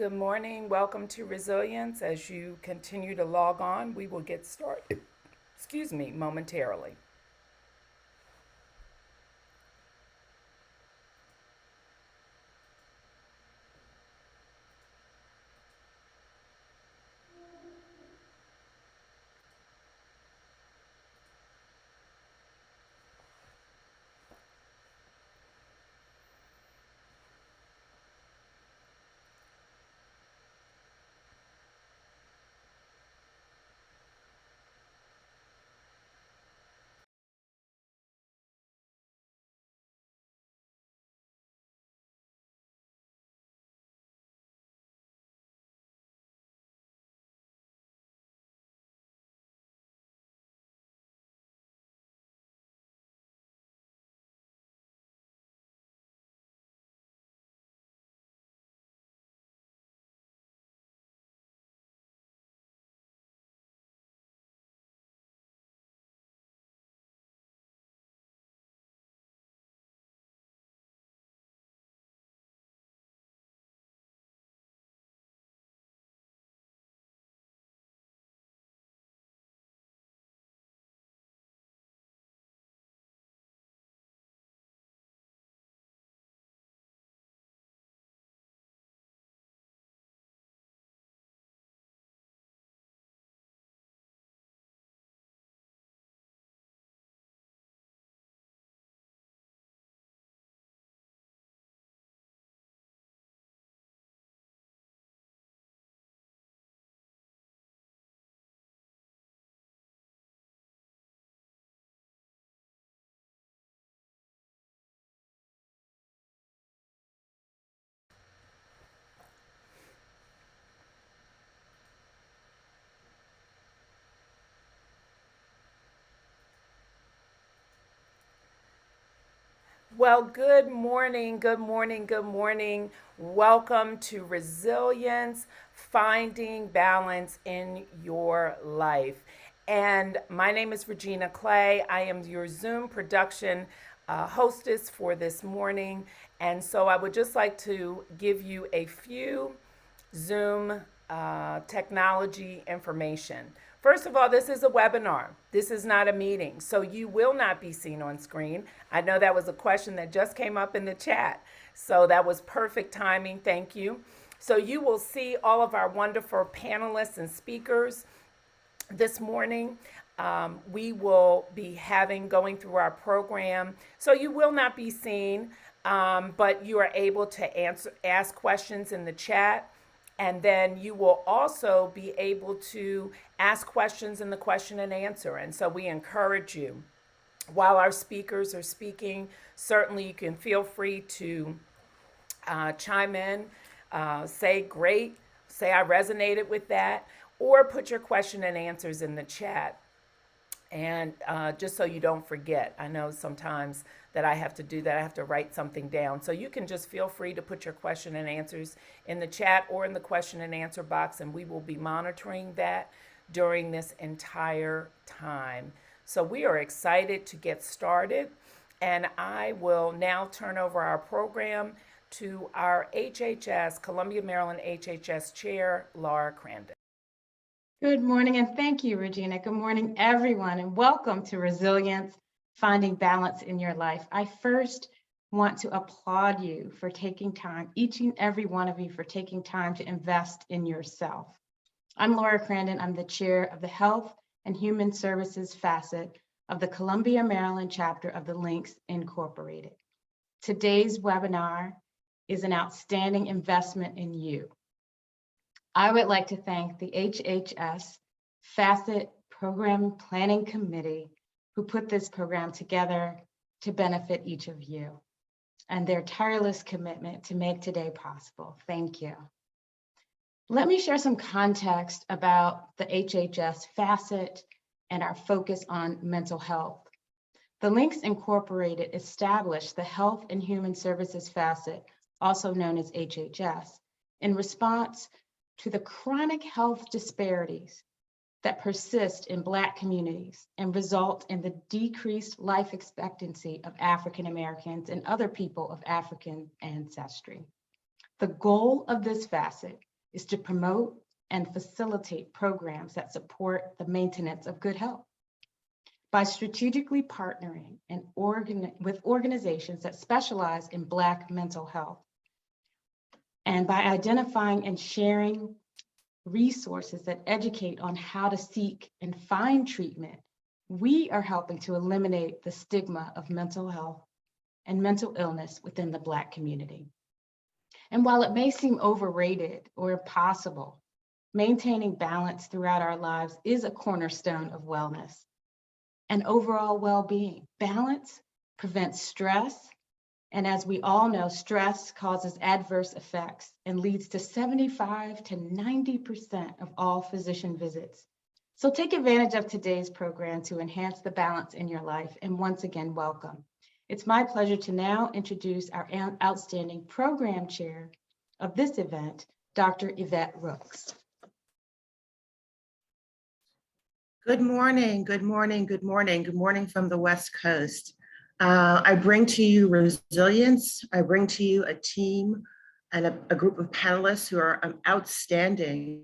Good morning. Welcome to Resilience. As you continue to log on, we will get started, momentarily. Well, good morning, good morning, good morning. Welcome to Resilience, Finding Balance in Your Life. And my name is Regina Clay. I am your Zoom production hostess for this morning. And so I would just like to give you a few Zoom technology information. First of all, this is a webinar. This is not a meeting, so you will not be seen on screen. I know that was a question that just came up in the chat, so that was perfect timing. Thank you. So you will see all of our wonderful panelists and speakers this morning. We will be going through our program, so you will not be seen, but you are able to ask questions in the chat. And then you will also be able to ask questions in the question and answer. And so we encourage you, while our speakers are speaking, certainly you can feel free to chime in, say great, say I resonated with that, or put your question and answers in the chat. And just so you don't forget, I know sometimes that I have to do that. I have to write something down. So you can just feel free to put your question and answers in the chat or in the question and answer box, and we will be monitoring that during this entire time. So we are excited to get started, and I will now turn over our program to our HHS, Columbia, Maryland HHS Chair, Laura Crandon. Good morning, and thank you, Regina. Good morning, everyone, and welcome to Resilience, Finding Balance in Your Life. I first want to applaud you for taking time, each and every one of you for taking time to invest in yourself. I'm Laura Crandon. I'm the chair of the Health and Human Services Facet of the Columbia, Maryland chapter of the LICSW Incorporated. Today's webinar is an outstanding investment in you. I would like to thank the HHS Facet Program Planning Committee who put this program together to benefit each of you and their tireless commitment to make today possible. Thank you. Let me share some context about the HHS Facet and our focus on mental health. The LICSW Incorporated established the Health and Human Services Facet, also known as HHS, in response to the chronic health disparities that persist in Black communities and result in the decreased life expectancy of African Americans and other people of African ancestry. The goal of this facet is to promote and facilitate programs that support the maintenance of good health. By strategically partnering with organizations that specialize in Black mental health, and by identifying and sharing resources that educate on how to seek and find treatment, we are helping to eliminate the stigma of mental health and mental illness within the Black community. And while it may seem overrated or impossible, maintaining balance throughout our lives is a cornerstone of wellness and overall well-being. Balance prevents stress, and as we all know, stress causes adverse effects and leads to 75 to 90% of all physician visits. So take advantage of today's program to enhance the balance in your life, and once again, welcome. It's my pleasure to now introduce our outstanding program chair of this event, Dr. Yvette Rooks. Good morning, good morning, good morning. Good morning from the West Coast. I bring to you resilience. I bring to you a team and a group of panelists who are outstanding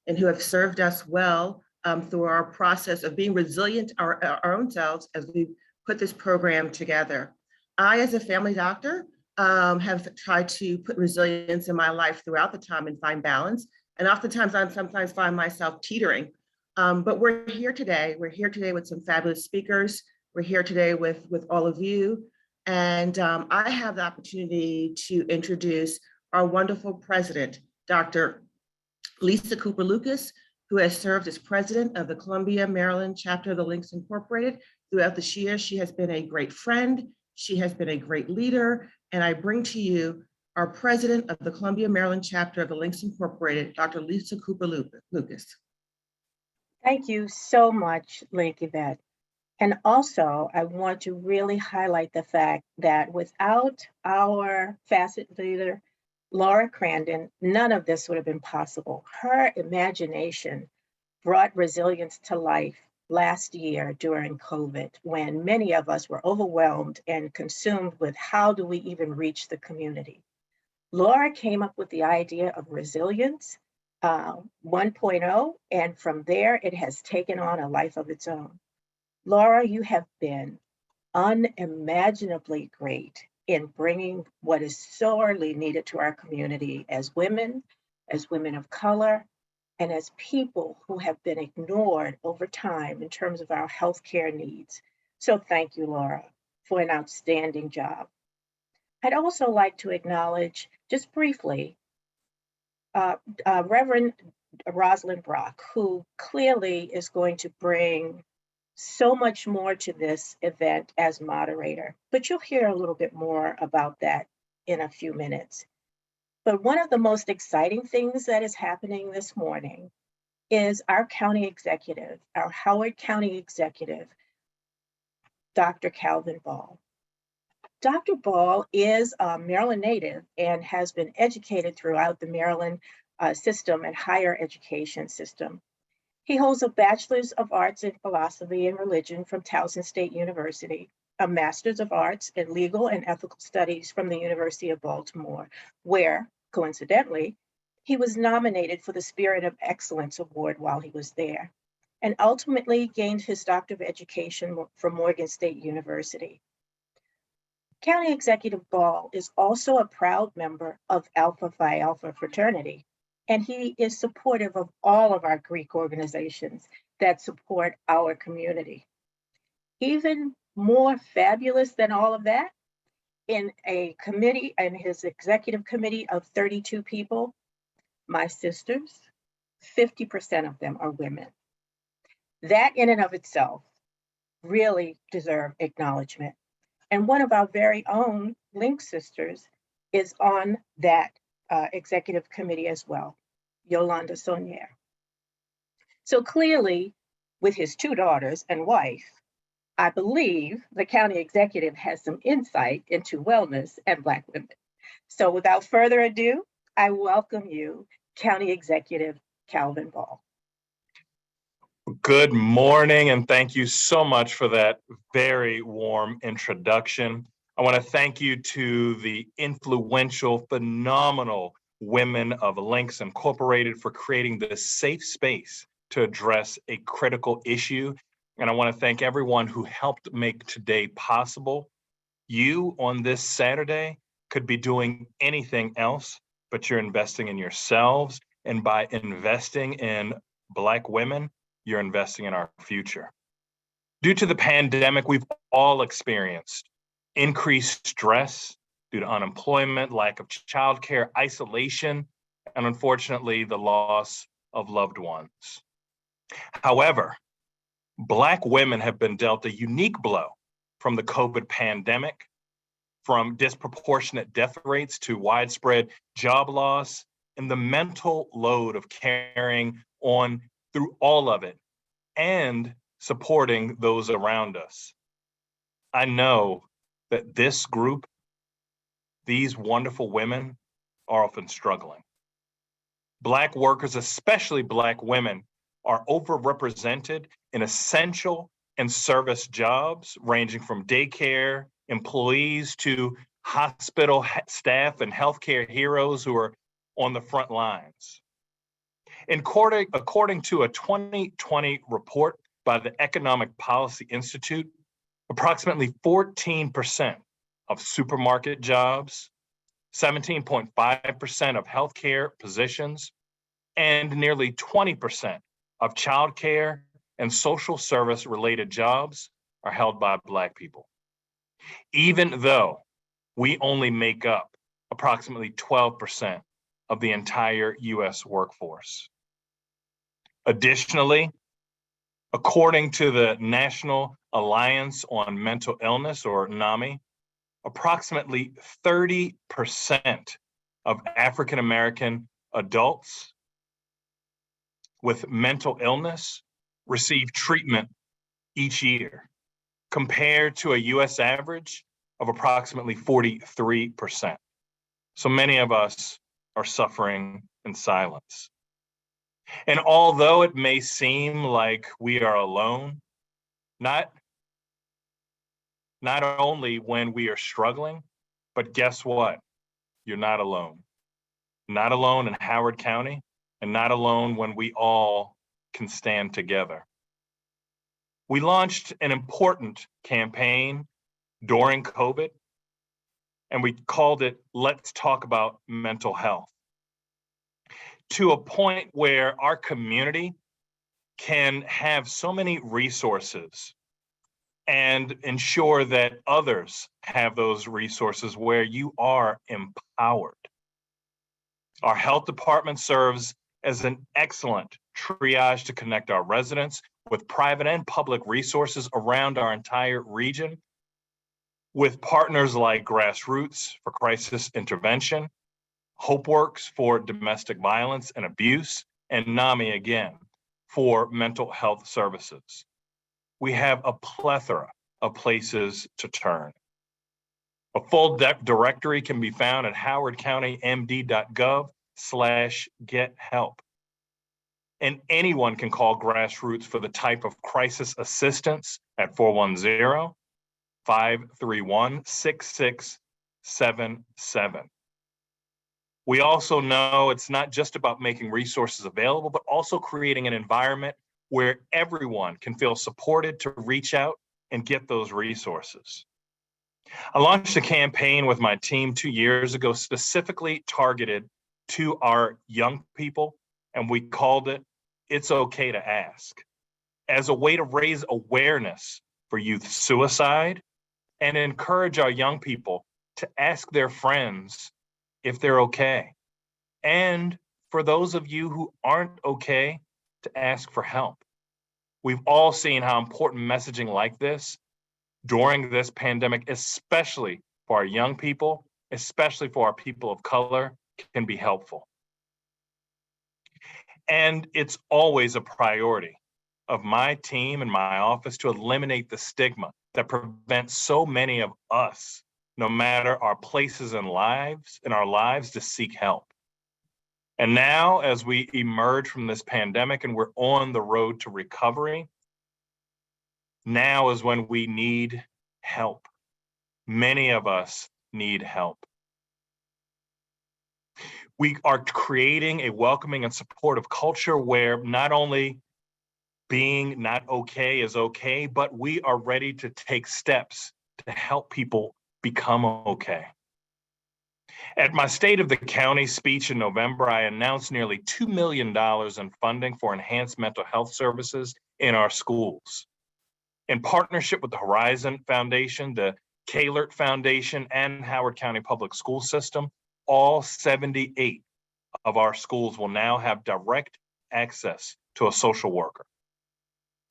and who have served us well through our process of being resilient our own selves as we put this program together. I, as a family doctor, have tried to put resilience in my life throughout the time and find balance. And oftentimes I sometimes find myself teetering. But we're here today. We're here today with some fabulous speakers. We're here today with all of you. And I have the opportunity to introduce our wonderful president, Dr. Lisa Cooper-Lucas, who has served as president of the Columbia, Maryland chapter of the LICS Incorporated throughout this year. She has been a great friend. She has been a great leader. And I bring to you our president of the Columbia, Maryland chapter of the LICS Incorporated, Dr. Lisa Cooper-Lucas. Thank you so much, Lady Yvette. And also, I want to really highlight the fact that without our Facet leader, Laura Crandon, none of this would have been possible. Her imagination brought resilience to life last year during COVID, when many of us were overwhelmed and consumed with how do we even reach the community. Laura came up with the idea of resilience 1.0, and from there, it has taken on a life of its own. Laura, you have been unimaginably great in bringing what is sorely needed to our community as women of color, and as people who have been ignored over time in terms of our healthcare needs. So thank you, Laura, for an outstanding job. I'd also like to acknowledge, just briefly, Reverend Roslyn Brock, who clearly is going to bring so much more to this event as moderator, but you'll hear a little bit more about that in a few minutes. But one of the most exciting things that is happening this morning is our county executive, our Howard County executive, Dr. Calvin Ball. Dr. Ball is a Maryland native and has been educated throughout the Maryland system and higher education system. He holds a Bachelor's of Arts in Philosophy and Religion from Towson State University, a Master's of Arts in Legal and Ethical Studies from the University of Baltimore, where, coincidentally, he was nominated for the Spirit of Excellence Award while he was there, and ultimately gained his Doctor of Education from Morgan State University. County Executive Ball is also a proud member of Alpha Phi Alpha fraternity, and he is supportive of all of our Greek organizations that support our community. Even more fabulous than all of that, in a committee, in his executive committee of 32 people, my sisters, 50% of them are women. That in and of itself really deserve acknowledgement. And one of our very own Link sisters is on that executive committee as well, Yolanda Saunier. So clearly, with his 2 daughters and wife, I believe the county executive has some insight into wellness and Black women. So without further ado, I welcome you, County Executive Calvin Ball. Good morning, and thank you so much for that very warm introduction. I want to thank you to the influential, phenomenal women of LICSW Incorporated for creating this safe space to address a critical issue. And I want to thank everyone who helped make today possible. You on this Saturday could be doing anything else, but you're investing in yourselves. And by investing in Black women, you're investing in our future. Due to the pandemic, we've all experienced increased stress due to unemployment, lack of childcare, isolation, and unfortunately, the loss of loved ones. However, Black women have been dealt a unique blow from the COVID pandemic, from disproportionate death rates to widespread job loss, and the mental load of carrying on through all of it and supporting those around us. I know that this group, these wonderful women, are often struggling. Black workers, especially Black women, are overrepresented in essential and service jobs, ranging from daycare employees to hospital staff and healthcare heroes who are on the front lines. According to a 2020 report by the Economic Policy Institute, approximately 14% of supermarket jobs, 17.5% of healthcare positions, and nearly 20% of childcare and social service related jobs are held by Black people. Even though we only make up approximately 12% of the entire US workforce. Additionally, according to the National Alliance on Mental Illness, or NAMI, approximately 30% of African American adults with mental illness receive treatment each year, compared to a US average of approximately 43%. So many of us are suffering in silence. And although it may seem like we are alone, not only when we are struggling, but guess what? You're not alone. Not alone in Howard County, and not alone when we all can stand together. We launched an important campaign during COVID, and we called it Let's Talk About Mental Health, to a point where our community can have so many resources and ensure that others have those resources where you are empowered. Our health department serves as an excellent triage to connect our residents with private and public resources around our entire region, with partners like Grassroots for crisis intervention, HopeWorks for domestic violence and abuse, and NAMI again for mental health services. We have a plethora of places to turn. A full directory can be found at howardcountymd.gov/gethelp. And anyone can call Grassroots for the type of crisis assistance at 410-531-6677. We also know it's not just about making resources available, but also creating an environment where everyone can feel supported to reach out and get those resources. I launched a campaign with my team 2 years ago, specifically targeted to our young people, and we called it It's Okay to Ask, as a way to raise awareness for youth suicide and encourage our young people to ask their friends if they're okay. And for those of you who aren't okay, to ask for help. We've all seen how important messaging like this during this pandemic, especially for our young people, especially for our people of color, can be helpful. And it's always a priority of my team and my office to eliminate the stigma that prevents so many of us, no matter our places in our lives, to seek help. And now, as we emerge from this pandemic and we're on the road to recovery, now is when we need help. Many of us need help. We are creating a welcoming and supportive culture where not only being not okay is okay, but we are ready to take steps to help people become okay. At my State of the County speech in November, I announced nearly $2 million in funding for enhanced mental health services in our schools. In partnership with the Horizon Foundation, the Kahlert Foundation, and Howard County Public School System, all 78 of our schools will now have direct access to a social worker.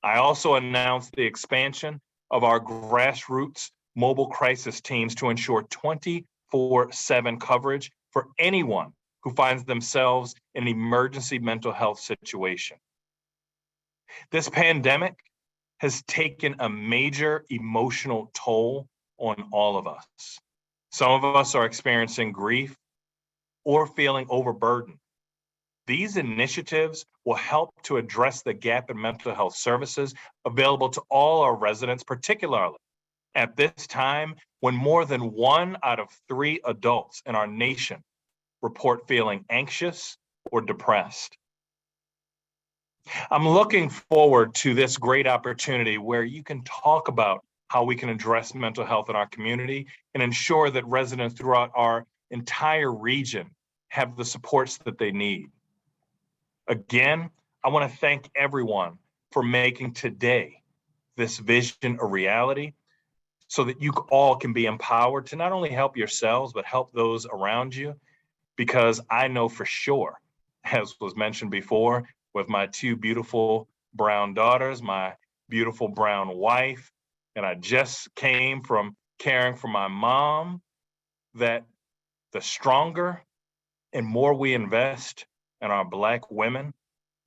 I also announced the expansion of our grassroots mobile crisis teams to ensure 24/7 coverage for anyone who finds themselves in an emergency mental health situation. This pandemic has taken a major emotional toll on all of us. Some of us are experiencing grief or feeling overburdened. These initiatives will help to address the gap in mental health services available to all our residents, particularly at this time when more than 1 out of 3 adults in our nation report feeling anxious or depressed. I'm looking forward to this great opportunity where you can talk about how we can address mental health in our community and ensure that residents throughout our entire region have the supports that they need. Again, I want to thank everyone for making today this vision a reality so that you all can be empowered to not only help yourselves, but help those around you. Because I know for sure, as was mentioned before, with my 2 beautiful brown daughters, my beautiful brown wife, and I just came from caring for my mom, that the stronger and more we invest in our Black women,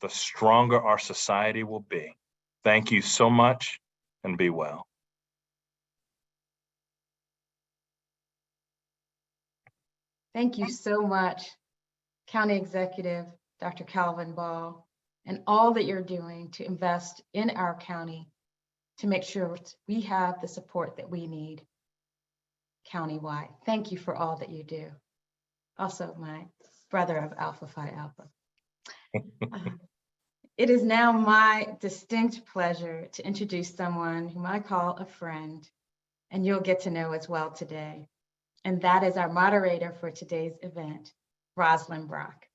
the stronger our society will be. Thank you so much and be well. Thank you so much, County Executive Dr. Calvin Ball, and all that you're doing to invest in our county to make sure we have the support that we need countywide. Thank you for all that you do. Also, my brother of Alpha Phi Alpha. It is now my distinct pleasure to introduce someone whom I call a friend, and you'll get to know as well today. And that is our moderator for today's event, Roslyn Brock.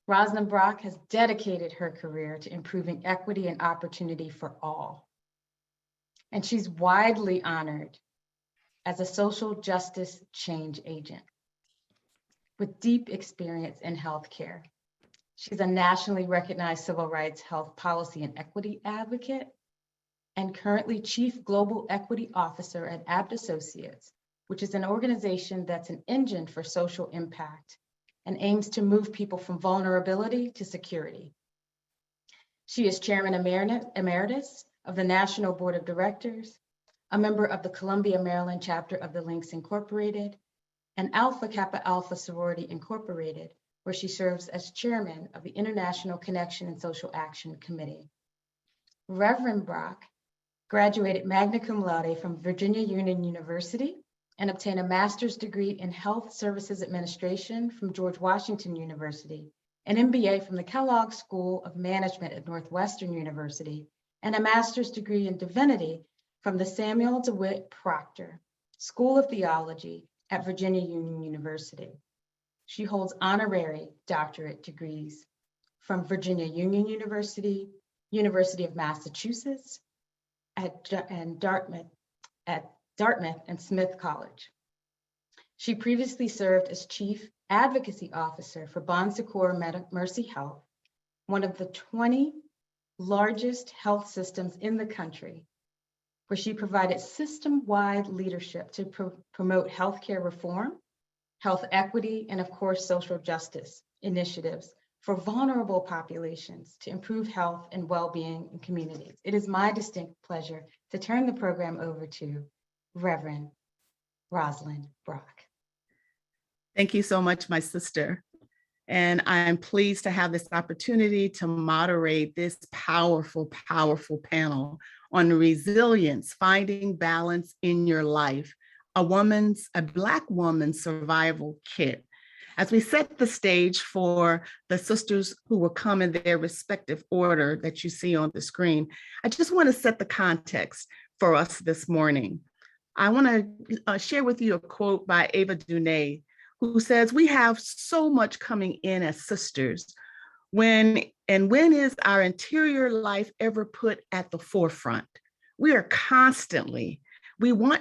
Roslyn Brock has dedicated her career to improving equity and opportunity for all. And she's widely honored as a social justice change agent with deep experience in healthcare. She's a nationally recognized civil rights, health policy, and equity advocate, and currently Chief Global Equity Officer at Abt Associates, which is an organization that's an engine for social impact and aims to move people from vulnerability to security. She is Chairman Emeritus of the National Board of Directors, a member of the Columbia, Maryland chapter of the Links Incorporated, and Alpha Kappa Alpha Sorority Incorporated, where she serves as chairman of the International Connection and Social Action Committee. Reverend Brock graduated magna cum laude from Virginia Union University and obtained a master's degree in Health Services Administration from George Washington University, an MBA from the Kellogg School of Management at Northwestern University, and a master's degree in divinity from the Samuel DeWitt Proctor School of Theology at Virginia Union University. She holds honorary doctorate degrees from Virginia Union University, University of Massachusetts, and Dartmouth and Smith College. She previously served as Chief Advocacy Officer for Bon Secours Mercy Health, one of the 20 largest health systems in the country, where she provided system-wide leadership to promote healthcare reform, health equity, and of course, social justice initiatives for vulnerable populations to improve health and well-being in communities. It is my distinct pleasure to turn the program over to Reverend Roslyn Brock. Thank you so much, my sister. And I'm pleased to have this opportunity to moderate this powerful, powerful panel on resilience, finding balance in your life, a Black woman's survival kit. As we set the stage for the sisters who will come in their respective order that you see on the screen, I just want to set the context for us this morning. I want to share with you a quote by Ava DuVernay, who says, "We have so much coming in as sisters. When is our interior life ever put at the forefront? We want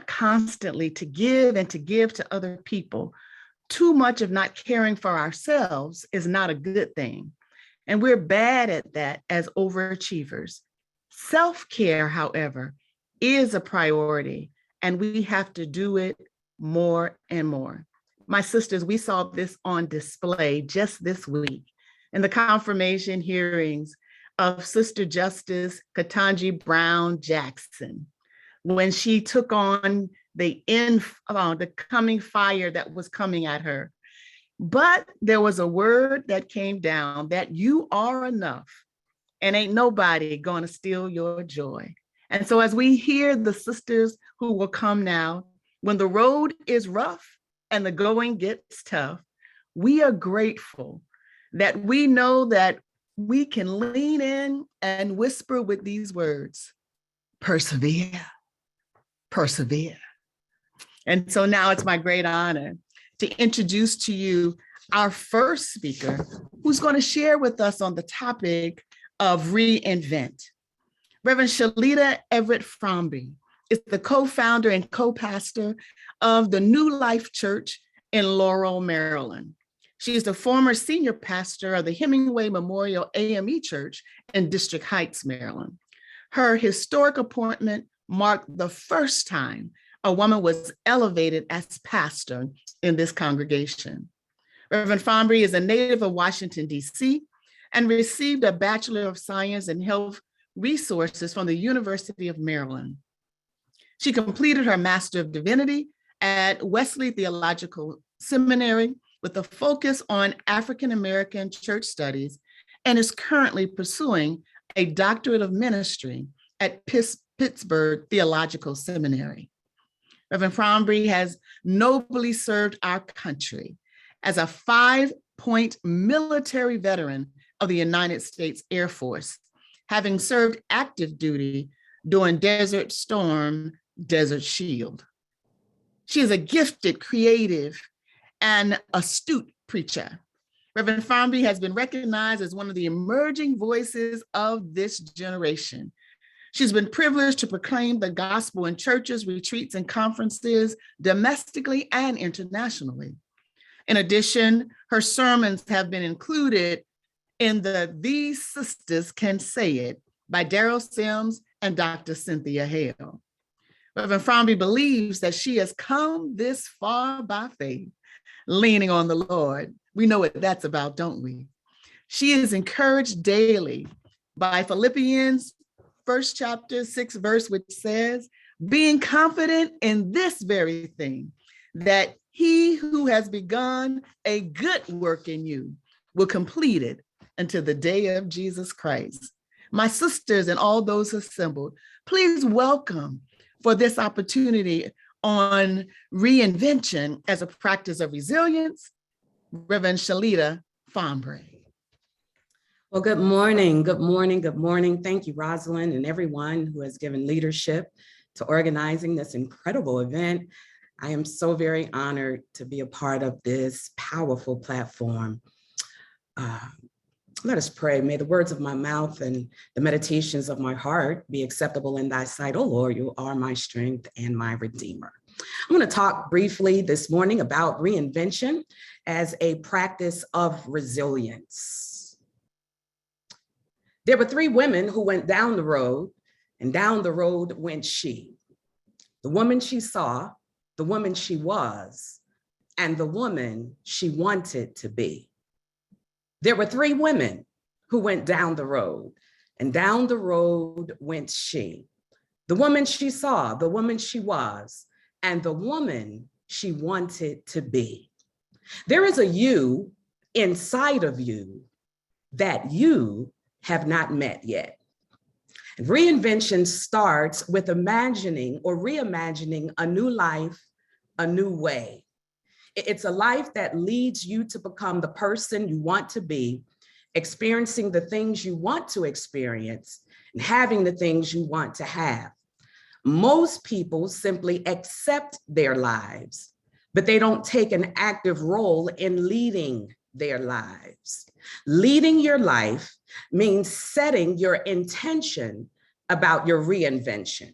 constantly to give and to give to other people. Too much of not caring for ourselves is not a good thing. And we're bad at that as overachievers. Self-care, however, is a priority, and we have to do it more and more." My sisters, we saw this on display just this week in the confirmation hearings of Sister Justice Ketanji Brown Jackson, when she took on the coming fire that was coming at her. But there was a word that came down that you are enough and ain't nobody going to steal your joy. And so as we hear the sisters who will come now, when the road is rough and the going gets tough, we are grateful that we know that we can lean in and whisper with these words: persevere, persevere. And so now it's my great honor to introduce to you our first speaker, who's going to share with us on the topic of Reinvent. Reverend Sheleta Fomby is the co-founder and co-pastor of the New Life Church in Laurel, Maryland. She is the former senior pastor of the Hemingway Memorial AME Church in District Heights, Maryland. Her historic appointment marked the first time a woman was elevated as pastor in this congregation. Reverend Fomby is a native of Washington, D.C., and received a Bachelor of Science in Health Resources from the University of Maryland. She completed her Master of Divinity at Wesley Theological Seminary with a focus on African American church studies, and is currently pursuing a doctorate of ministry at Pittsburgh Theological Seminary. Reverend Fomby has nobly served our country as a 5-point military veteran of the United States Air Force, having served active duty during Desert Storm, Desert Shield. She is a gifted, creative, and astute preacher. Reverend Fomby has been recognized as one of the emerging voices of this generation. She's been privileged to proclaim the gospel in churches, retreats, and conferences domestically and internationally. In addition, her sermons have been included in the These Sisters Can Say It by Daryl Sims and Dr. Cynthia Hale. Reverend Fomby believes that she has come this far by faith, leaning on the Lord. We know what that's about, don't we? She is encouraged daily by Philippians 1st chapter 6th verse, which says, being confident in this very thing, that he who has begun a good work in you will complete it until the day of Jesus Christ. My sisters and all those assembled, please welcome for this opportunity on Reinvention as a practice of resilience, Reverend Sheleta Fomby. Well, good morning, good morning, good morning. Thank you, Roslyn, and everyone who has given leadership to organizing this incredible event. I am so very honored to be a part of this powerful platform. Let us pray. May the words of my mouth and the meditations of my heart be acceptable in thy sight. Oh Lord, you are my strength and my redeemer. I'm going to talk briefly this morning about reinvention as a practice of resilience. There were 3 women who went down the road, and down the road went she. The woman she saw, the woman she was, and the woman she wanted to be. There were 3 women who went down the road, and down the road went she. The woman she saw, the woman she was, and the woman she wanted to be. There is a you inside of you that you have not met yet. And reinvention starts with imagining or reimagining a new life, a new way. It's a life that leads you to become the person you want to be, experiencing the things you want to experience, and having the things you want to have. Most people simply accept their lives, but they don't take an active role in leading their lives. Leading your life means setting your intention about your reinvention.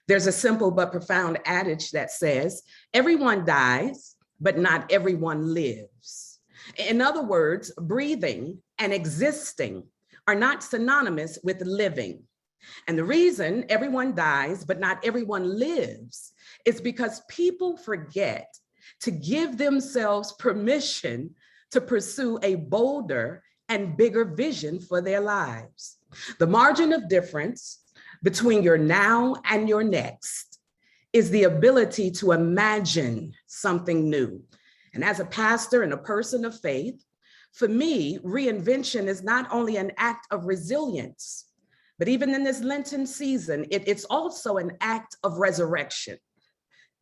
There's a simple but profound adage that says, everyone dies, but not everyone lives. In other words, breathing and existing are not synonymous with living. And the reason everyone dies, but not everyone lives, is because people forget to give themselves permission to pursue a bolder and bigger vision for their lives. The margin of difference between your now and your next is the ability to imagine something new. And as a pastor and a person of faith, for me, reinvention is not only an act of resilience, but even in this Lenten season, it's also an act of resurrection.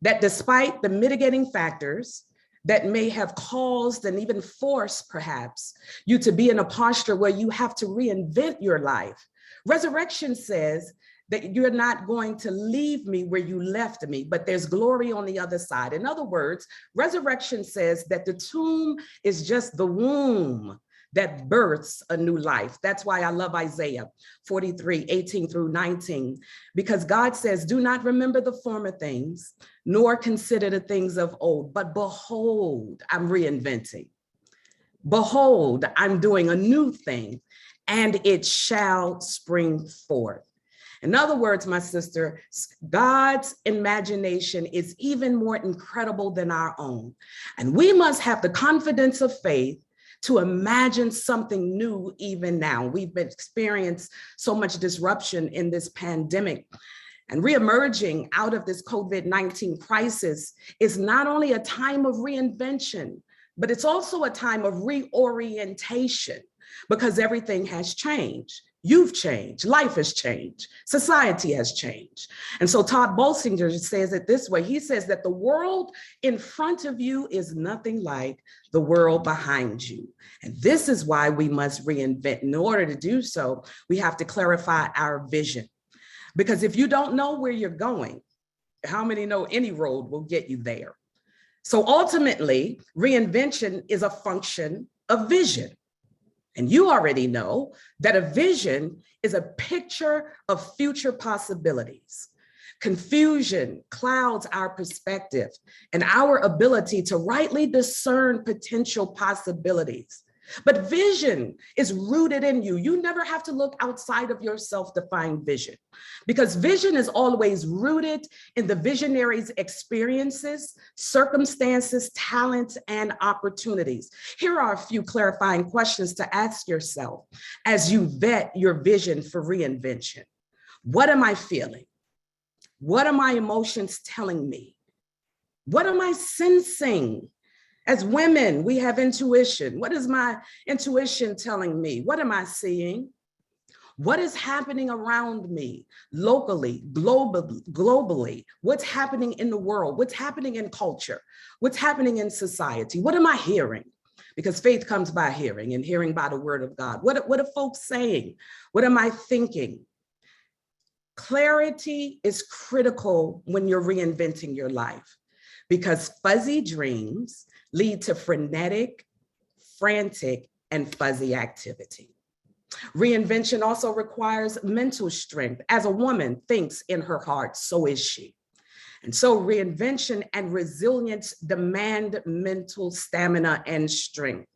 That despite the mitigating factors that may have caused and even forced perhaps you to be in a posture where you have to reinvent your life, resurrection says that you're not going to leave me where you left me, but there's glory on the other side. In other words, resurrection says that the tomb is just the womb that births a new life. That's why I love Isaiah 43, 18 through 19, because God says, do not remember the former things, nor consider the things of old, but behold, I'm reinventing. Behold, I'm doing a new thing, and it shall spring forth. In other words, my sister, God's imagination is even more incredible than our own. And we must have the confidence of faith to imagine something new even now. We've experienced so much disruption in this pandemic. And reemerging out of this COVID-19 crisis is not only a time of reinvention, but it's also a time of reorientation because everything has changed. You've changed, life has changed, society has changed. And so Todd Bolsinger says it this way. He says that the world in front of you is nothing like the world behind you. And this is why we must reinvent. In order to do so, we have to clarify our vision. Because if you don't know where you're going, how many know any road will get you there? So ultimately, reinvention is a function of vision. And you already know that a vision is a picture of future possibilities. Confusion clouds our perspective and our ability to rightly discern potential possibilities. But vision is rooted in you. You never have to look outside of yourself to find vision, because vision is always rooted in the visionary's experiences, circumstances, talents, and opportunities. Here are a few clarifying questions to ask yourself as you vet your vision for reinvention. What am I feeling? What are my emotions telling me? What am I sensing? As women, we have intuition. What is my intuition telling me? What am I seeing? What is happening around me, locally, globally? What's happening in the world? What's happening in culture? What's happening in society? What am I hearing? Because faith comes by hearing, and hearing by the word of God. What are folks saying? What am I thinking? Clarity is critical when you're reinventing your life, because fuzzy dreams lead to frenetic, frantic, and fuzzy activity. Reinvention also requires mental strength. As a woman thinks in her heart, so is she. And so reinvention and resilience demand mental stamina and strength.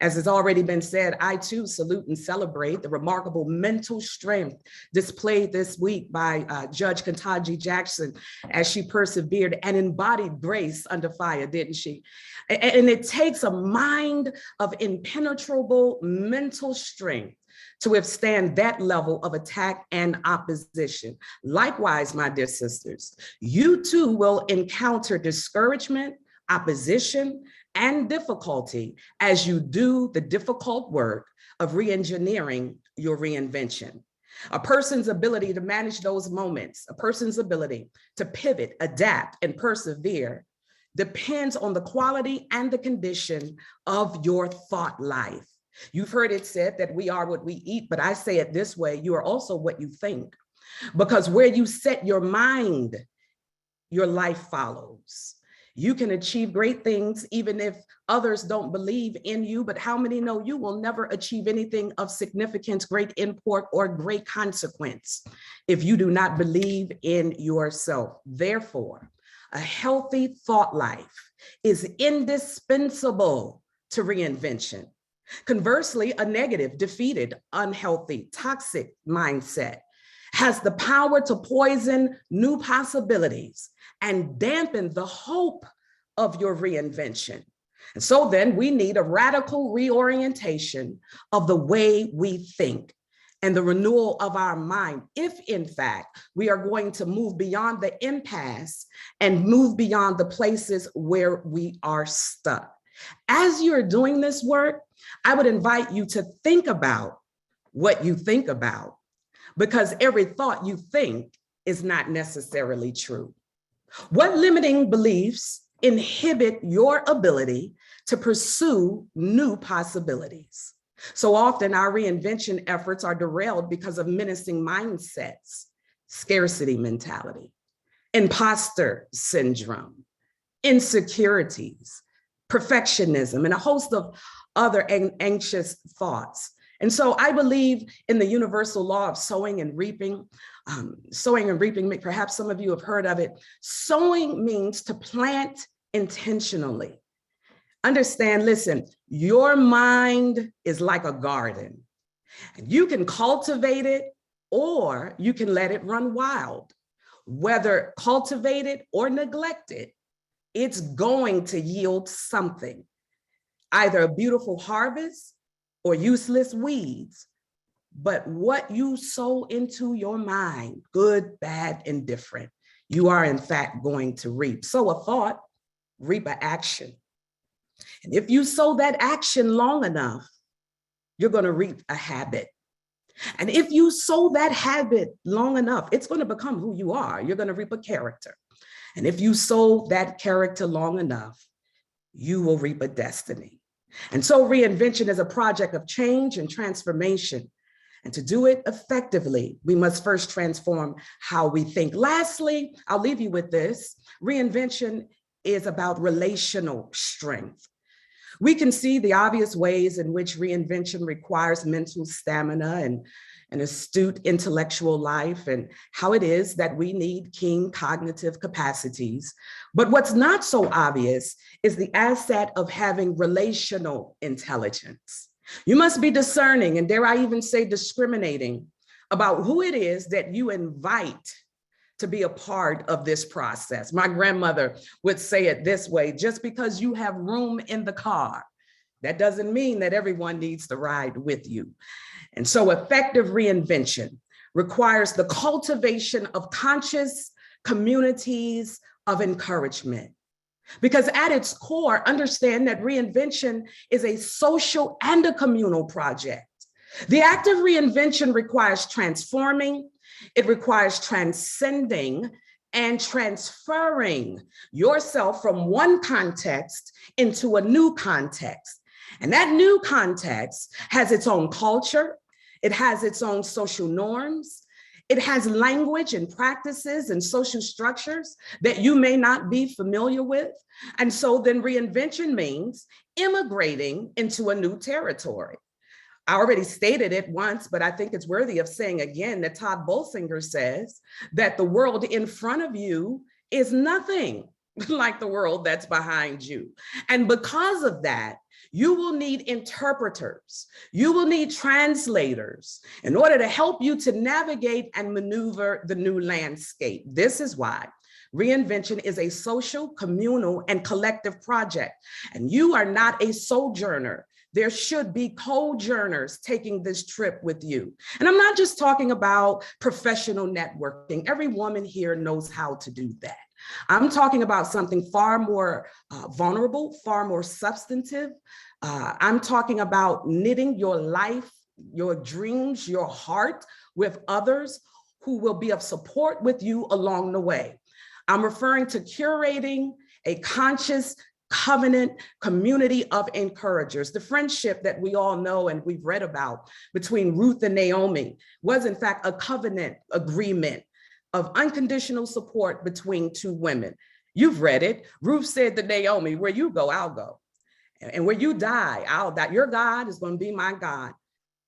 As has already been said, I too salute and celebrate the remarkable mental strength displayed this week by Judge Ketanji Jackson as she persevered and embodied grace under fire, didn't she? And it takes a mind of impenetrable mental strength to withstand that level of attack and opposition. Likewise, my dear sisters, you too will encounter discouragement, opposition, and difficulty as you do the difficult work of re-engineering your reinvention. A person's ability to manage those moments, a person's ability to pivot, adapt, and persevere depends on the quality and the condition of your thought life. You've heard it said that we are what we eat, but I say it this way, you are also what you think. Because where you set your mind, your life follows. You can achieve great things even if others don't believe in you, but how many know you will never achieve anything of significance, great import, or great consequence if you do not believe in yourself? Therefore, a healthy thought life is indispensable to reinvention. Conversely, a negative, defeated, unhealthy, toxic mindset has the power to poison new possibilities and dampen the hope of your reinvention. And so then we need a radical reorientation of the way we think and the renewal of our mind, if in fact we are going to move beyond the impasse and move beyond the places where we are stuck. As you're doing this work, I would invite you to think about what you think about, because every thought you think is not necessarily true. What limiting beliefs inhibit your ability to pursue new possibilities? So often our reinvention efforts are derailed because of menacing mindsets, scarcity mentality, imposter syndrome, insecurities, perfectionism, and a host of other anxious thoughts. And so I believe in the universal law of sowing and reaping. Sowing and reaping, perhaps some of you have heard of it. Sowing means to plant intentionally. Understand, listen, your mind is like a garden. You can cultivate it or you can let it run wild. Whether cultivated or neglected, it's going to yield something, either a beautiful harvest or useless weeds. But what you sow into your mind, good, bad, indifferent, you are in fact going to reap. Sow a thought, reap an action. And if you sow that action long enough, you're going to reap a habit. And if you sow that habit long enough, it's going to become who you are. You're going to reap a character. And if you sow that character long enough, you will reap a destiny. And so reinvention is a project of change and transformation. And to do it effectively, we must first transform how we think. Lastly, I'll leave you with this. Reinvention is about relational strength. We can see the obvious ways in which reinvention requires mental stamina and an astute intellectual life, and how it is that we need keen cognitive capacities. But what's not so obvious is the asset of having relational intelligence. You must be discerning, and dare I even say discriminating, about who it is that you invite to be a part of this process. My grandmother would say it this way: just because you have room in the car, that doesn't mean that everyone needs to ride with you. And so effective reinvention requires the cultivation of conscious communities of encouragement. Because at its core, understand that reinvention is a social and a communal project. The act of reinvention requires transforming, it requires transcending and transferring yourself from one context into a new context. And that new context has its own culture, it has its own social norms, it has language and practices and social structures that you may not be familiar with. And so then reinvention means immigrating into a new territory. I already stated it once, but I think it's worthy of saying again that Todd Bolsinger says that the world in front of you is nothing like the world that's behind you. And because of that, you will need interpreters, you will need translators in order to help you to navigate and maneuver the new landscape. This is why reinvention is a social, communal, and collective project. And you are not a sojourner. There should be co-journers taking this trip with you. And I'm not just talking about professional networking. Every woman here knows how to do that. I'm talking about something far more vulnerable, far more substantive. I'm talking about knitting your life, your dreams, your heart with others who will be of support with you along the way. I'm referring to curating a conscious covenant community of encouragers. The friendship that we all know and we've read about between Ruth and Naomi was in fact a covenant agreement of unconditional support between two women. You've read it. Ruth said to Naomi, where you go, I'll go. And where you die, I'll die. Your God is going to be my God,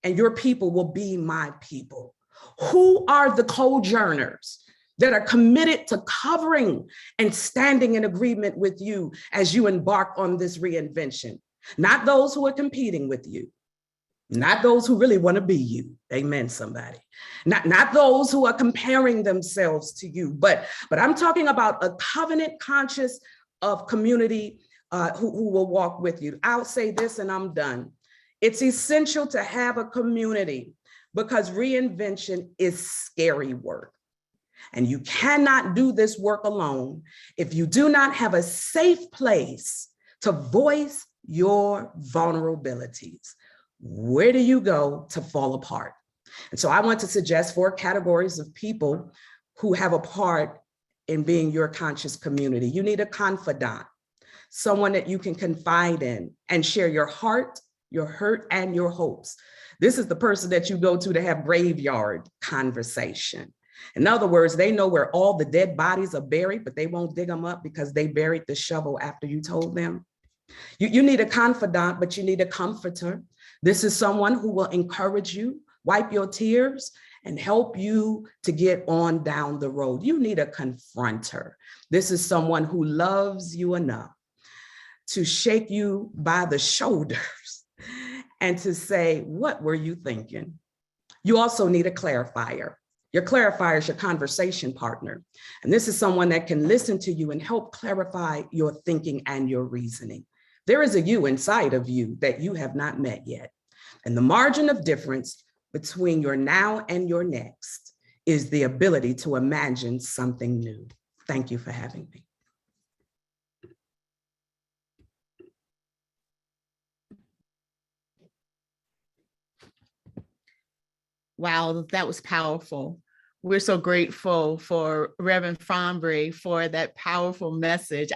and your people will be my people. Who are the co-journers that are committed to covering and standing in agreement with you as you embark on this reinvention? Not those who are competing with you, not those who really want to be you. Amen, somebody. Not those who are comparing themselves to you, but I'm talking about a covenant conscious of community who will walk with you. I'll say this and I'm done. It's essential to have a community because reinvention is scary work. And you cannot do this work alone if you do not have a safe place to voice your vulnerabilities. Where do you go to fall apart? And so I want to suggest 4 categories of people who have a part in being your conscious community. You need a confidant, someone that you can confide in and share your heart, your hurt, and your hopes. This is the person that you go to have graveyard conversation. In other words, they know where all the dead bodies are buried, but they won't dig them up because they buried the shovel after you told them. You need a confidant, but you need a comforter. This is someone who will encourage you, wipe your tears, and help you to get on down the road. You need a confronter. This is someone who loves you enough to shake you by the shoulders and to say, what were you thinking? You also need a clarifier. Your clarifier is your conversation partner. And this is someone that can listen to you and help clarify your thinking and your reasoning. There is a you inside of you that you have not met yet. And the margin of difference between your now and your next is the ability to imagine something new. Thank you for having me. Wow, that was powerful. We're so grateful for Reverend Fomby for that powerful message.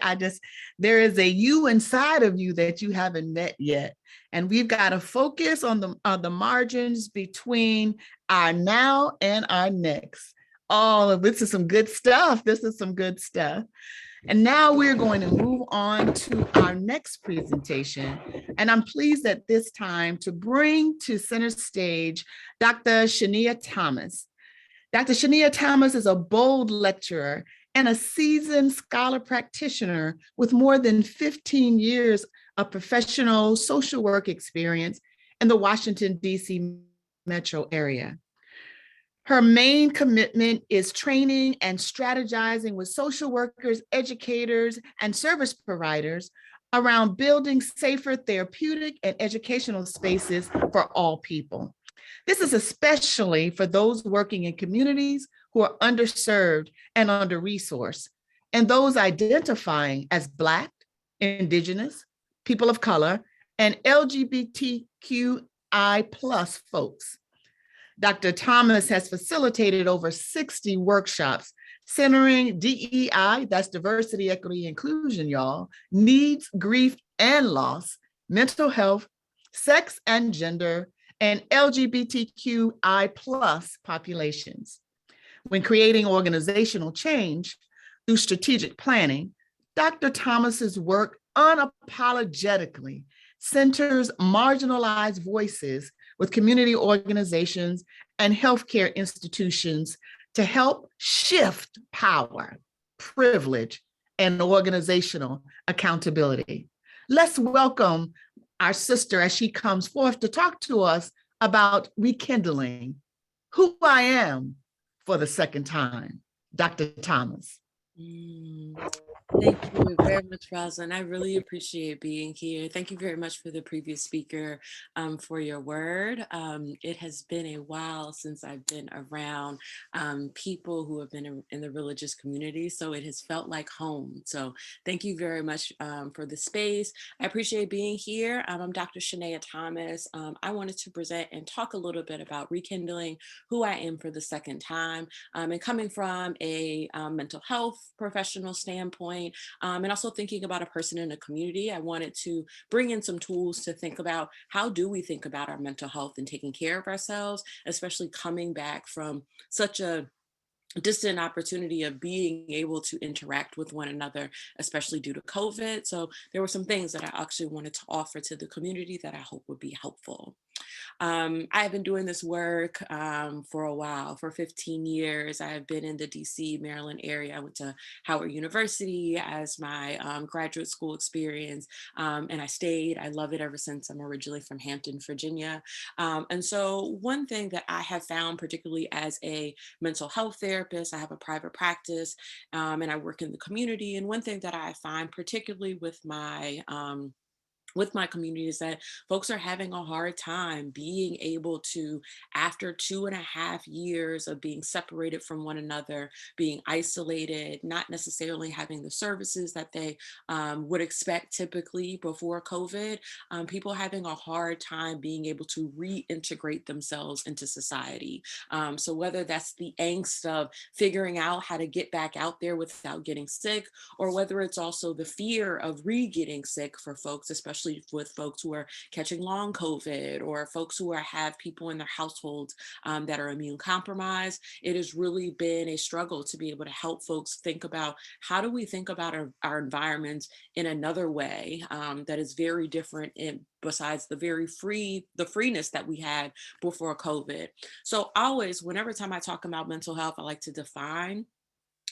There is a you inside of you that you haven't met yet. And we've got to focus on the margins between our now and our next. Oh, this is some good stuff. This is some good stuff. And now we're going to move on to our next presentation. And I'm pleased at this time to bring to center stage Dr. Shanéa Thomas. Dr. Shania Thomas is a bold lecturer and a seasoned scholar practitioner with more than 15 years of professional social work experience in the Washington, D.C. metro area. Her main commitment is training and strategizing with social workers, educators, and service providers around building safer therapeutic and educational spaces for all people. This is especially for those working in communities who are underserved and under-resourced, and those identifying as Black, Indigenous, people of color, and LGBTQI+ folks. Dr. Thomas has facilitated over 60 workshops centering DEI, that's diversity, equity, inclusion, y'all, needs, grief, and loss, mental health, sex and gender, and LGBTQI+ populations. When creating organizational change through strategic planning, Dr. Thomas's work unapologetically centers marginalized voices with community organizations and healthcare institutions to help shift power, privilege, and organizational accountability. Let's welcome our sister as she comes forth to talk to us about rekindling who I am for the second time. Dr. Thomas. Thank you very much, Roslyn. I really appreciate being here. Thank you very much for the previous speaker for your word. It has been a while since I've been around people who have been in the religious community, so it has felt like home. So thank you very much for the space. I appreciate being here. I'm Dr. Shanéa Thomas. I wanted to present and talk a little bit about rekindling who I am for the second time, and coming from a mental health professional standpoint. standpoint, and also thinking about a person in a community, I wanted to bring in some tools to think about how do we think about our mental health and taking care of ourselves, especially coming back from such a distant opportunity of being able to interact with one another, especially due to COVID. So there were some things that I actually wanted to offer to the community that I hope would be helpful. I have been doing this work for a while, for 15 years. I have been in the DC, Maryland area. I went to Howard University as my graduate school experience, and I stayed. I love it ever since. I'm originally from Hampton, Virginia. And so one thing that I have found, particularly as a mental health therapist, I have a private practice, and I work in the community. And one thing that I find, particularly with my community, is that folks are having a hard time being able to, after 2.5 years of being separated from one another, being isolated, not necessarily having the services that they would expect typically before COVID, people having a hard time being able to reintegrate themselves into society. So whether that's the angst of figuring out how to get back out there without getting sick, or whether it's also the fear of re-getting sick for folks, especially with folks who are catching long COVID, or folks who have people in their households that are immune compromised. It has really been a struggle to be able to help folks think about how do we think about our environments in another way that is very different besides the freeness that we had before COVID. So always, whenever time I talk about mental health, I like to define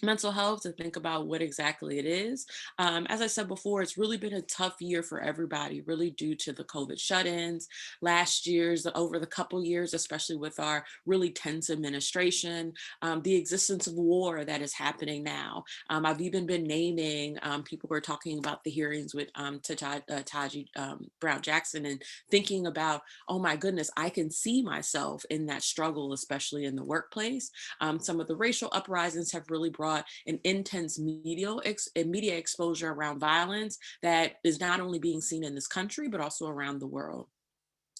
mental health, to think about what exactly it is. As I said before, it's really been a tough year for everybody, really due to the COVID shut-ins, over the couple years, especially with our really tense administration, the existence of war that is happening now. I've even been naming, people were talking about the hearings with Taji Brown Jackson, and thinking about, oh my goodness, I can see myself in that struggle, especially in the workplace. Some of the racial uprisings have really brought an intense media exposure around violence that is not only being seen in this country, but also around the world.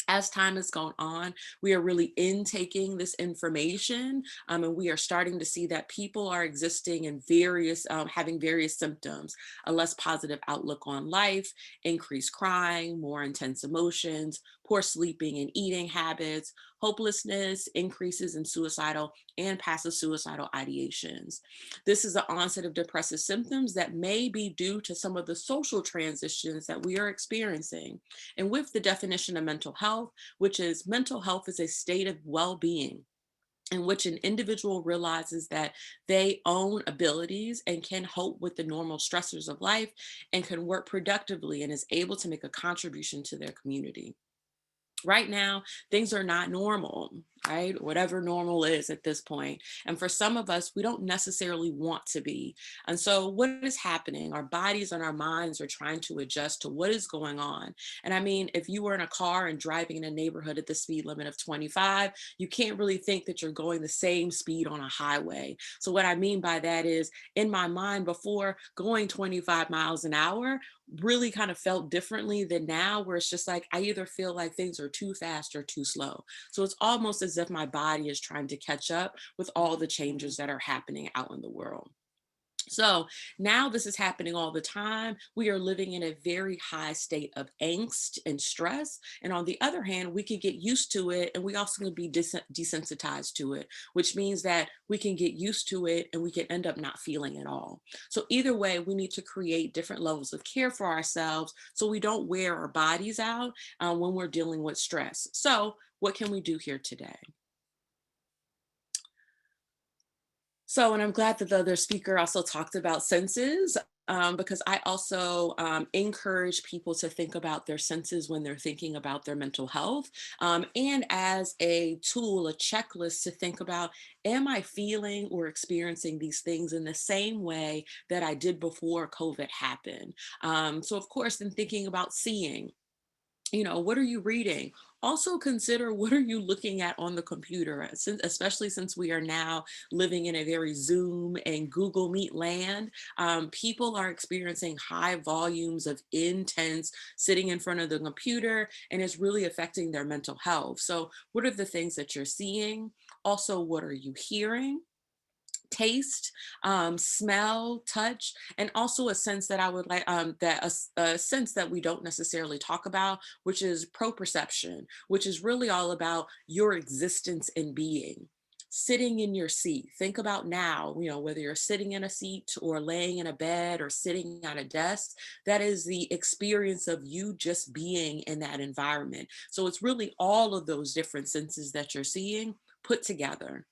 As time has gone on, we are really intaking this information, and we are starting to see that people are existing in having various symptoms: a less positive outlook on life, increased crying, more intense emotions, poor sleeping and eating habits, hopelessness, increases in suicidal and passive suicidal ideations. This is the onset of depressive symptoms that may be due to some of the social transitions that we are experiencing. And with the definition of mental health, which is mental health is a state of well-being in which an individual realizes that they own abilities and can cope with the normal stressors of life and can work productively and is able to make a contribution to their community. Right now, things are not normal, right? Whatever normal is at this point. And for some of us, we don't necessarily want to be. And so what is happening? Our bodies and our minds are trying to adjust to what is going on. And I mean, if you were in a car and driving in a neighborhood at the speed limit of 25, you can't really think that you're going the same speed on a highway. So what I mean by that is, in my mind before, going 25 miles an hour really kind of felt differently than now, where it's just like, I either feel like things are too fast or too slow. So it's almost as if my body is trying to catch up with all the changes that are happening out in the world. So now this is happening all the time. We are living in a very high state of angst and stress. And on the other hand, we can get used to it, and we also can be desensitized to it, which means that we can get used to it and we can end up not feeling it all. So either way, we need to create different levels of care for ourselves so we don't wear our bodies out when we're dealing with stress. So what can we do here today? So, and I'm glad that the other speaker also talked about senses, because I also encourage people to think about their senses when they're thinking about their mental health, and as a tool, a checklist to think about, am I feeling or experiencing these things in the same way that I did before COVID happened? So of course, then thinking about seeing, what are you reading? Also consider, what are you looking at on the computer, especially since we are now living in a very Zoom and Google Meet land. People are experiencing high volumes of intense sitting in front of the computer, and it's really affecting their mental health. So what are the things that you're seeing? Also, what are you hearing? taste, smell, touch, and also a sense that I would like a sense that we don't necessarily talk about, which is proprioception, which is really all about your existence and being. Sitting in your seat. Think about now, whether you're sitting in a seat or laying in a bed or sitting at a desk, that is the experience of you just being in that environment. So it's really all of those different senses that you're seeing put together.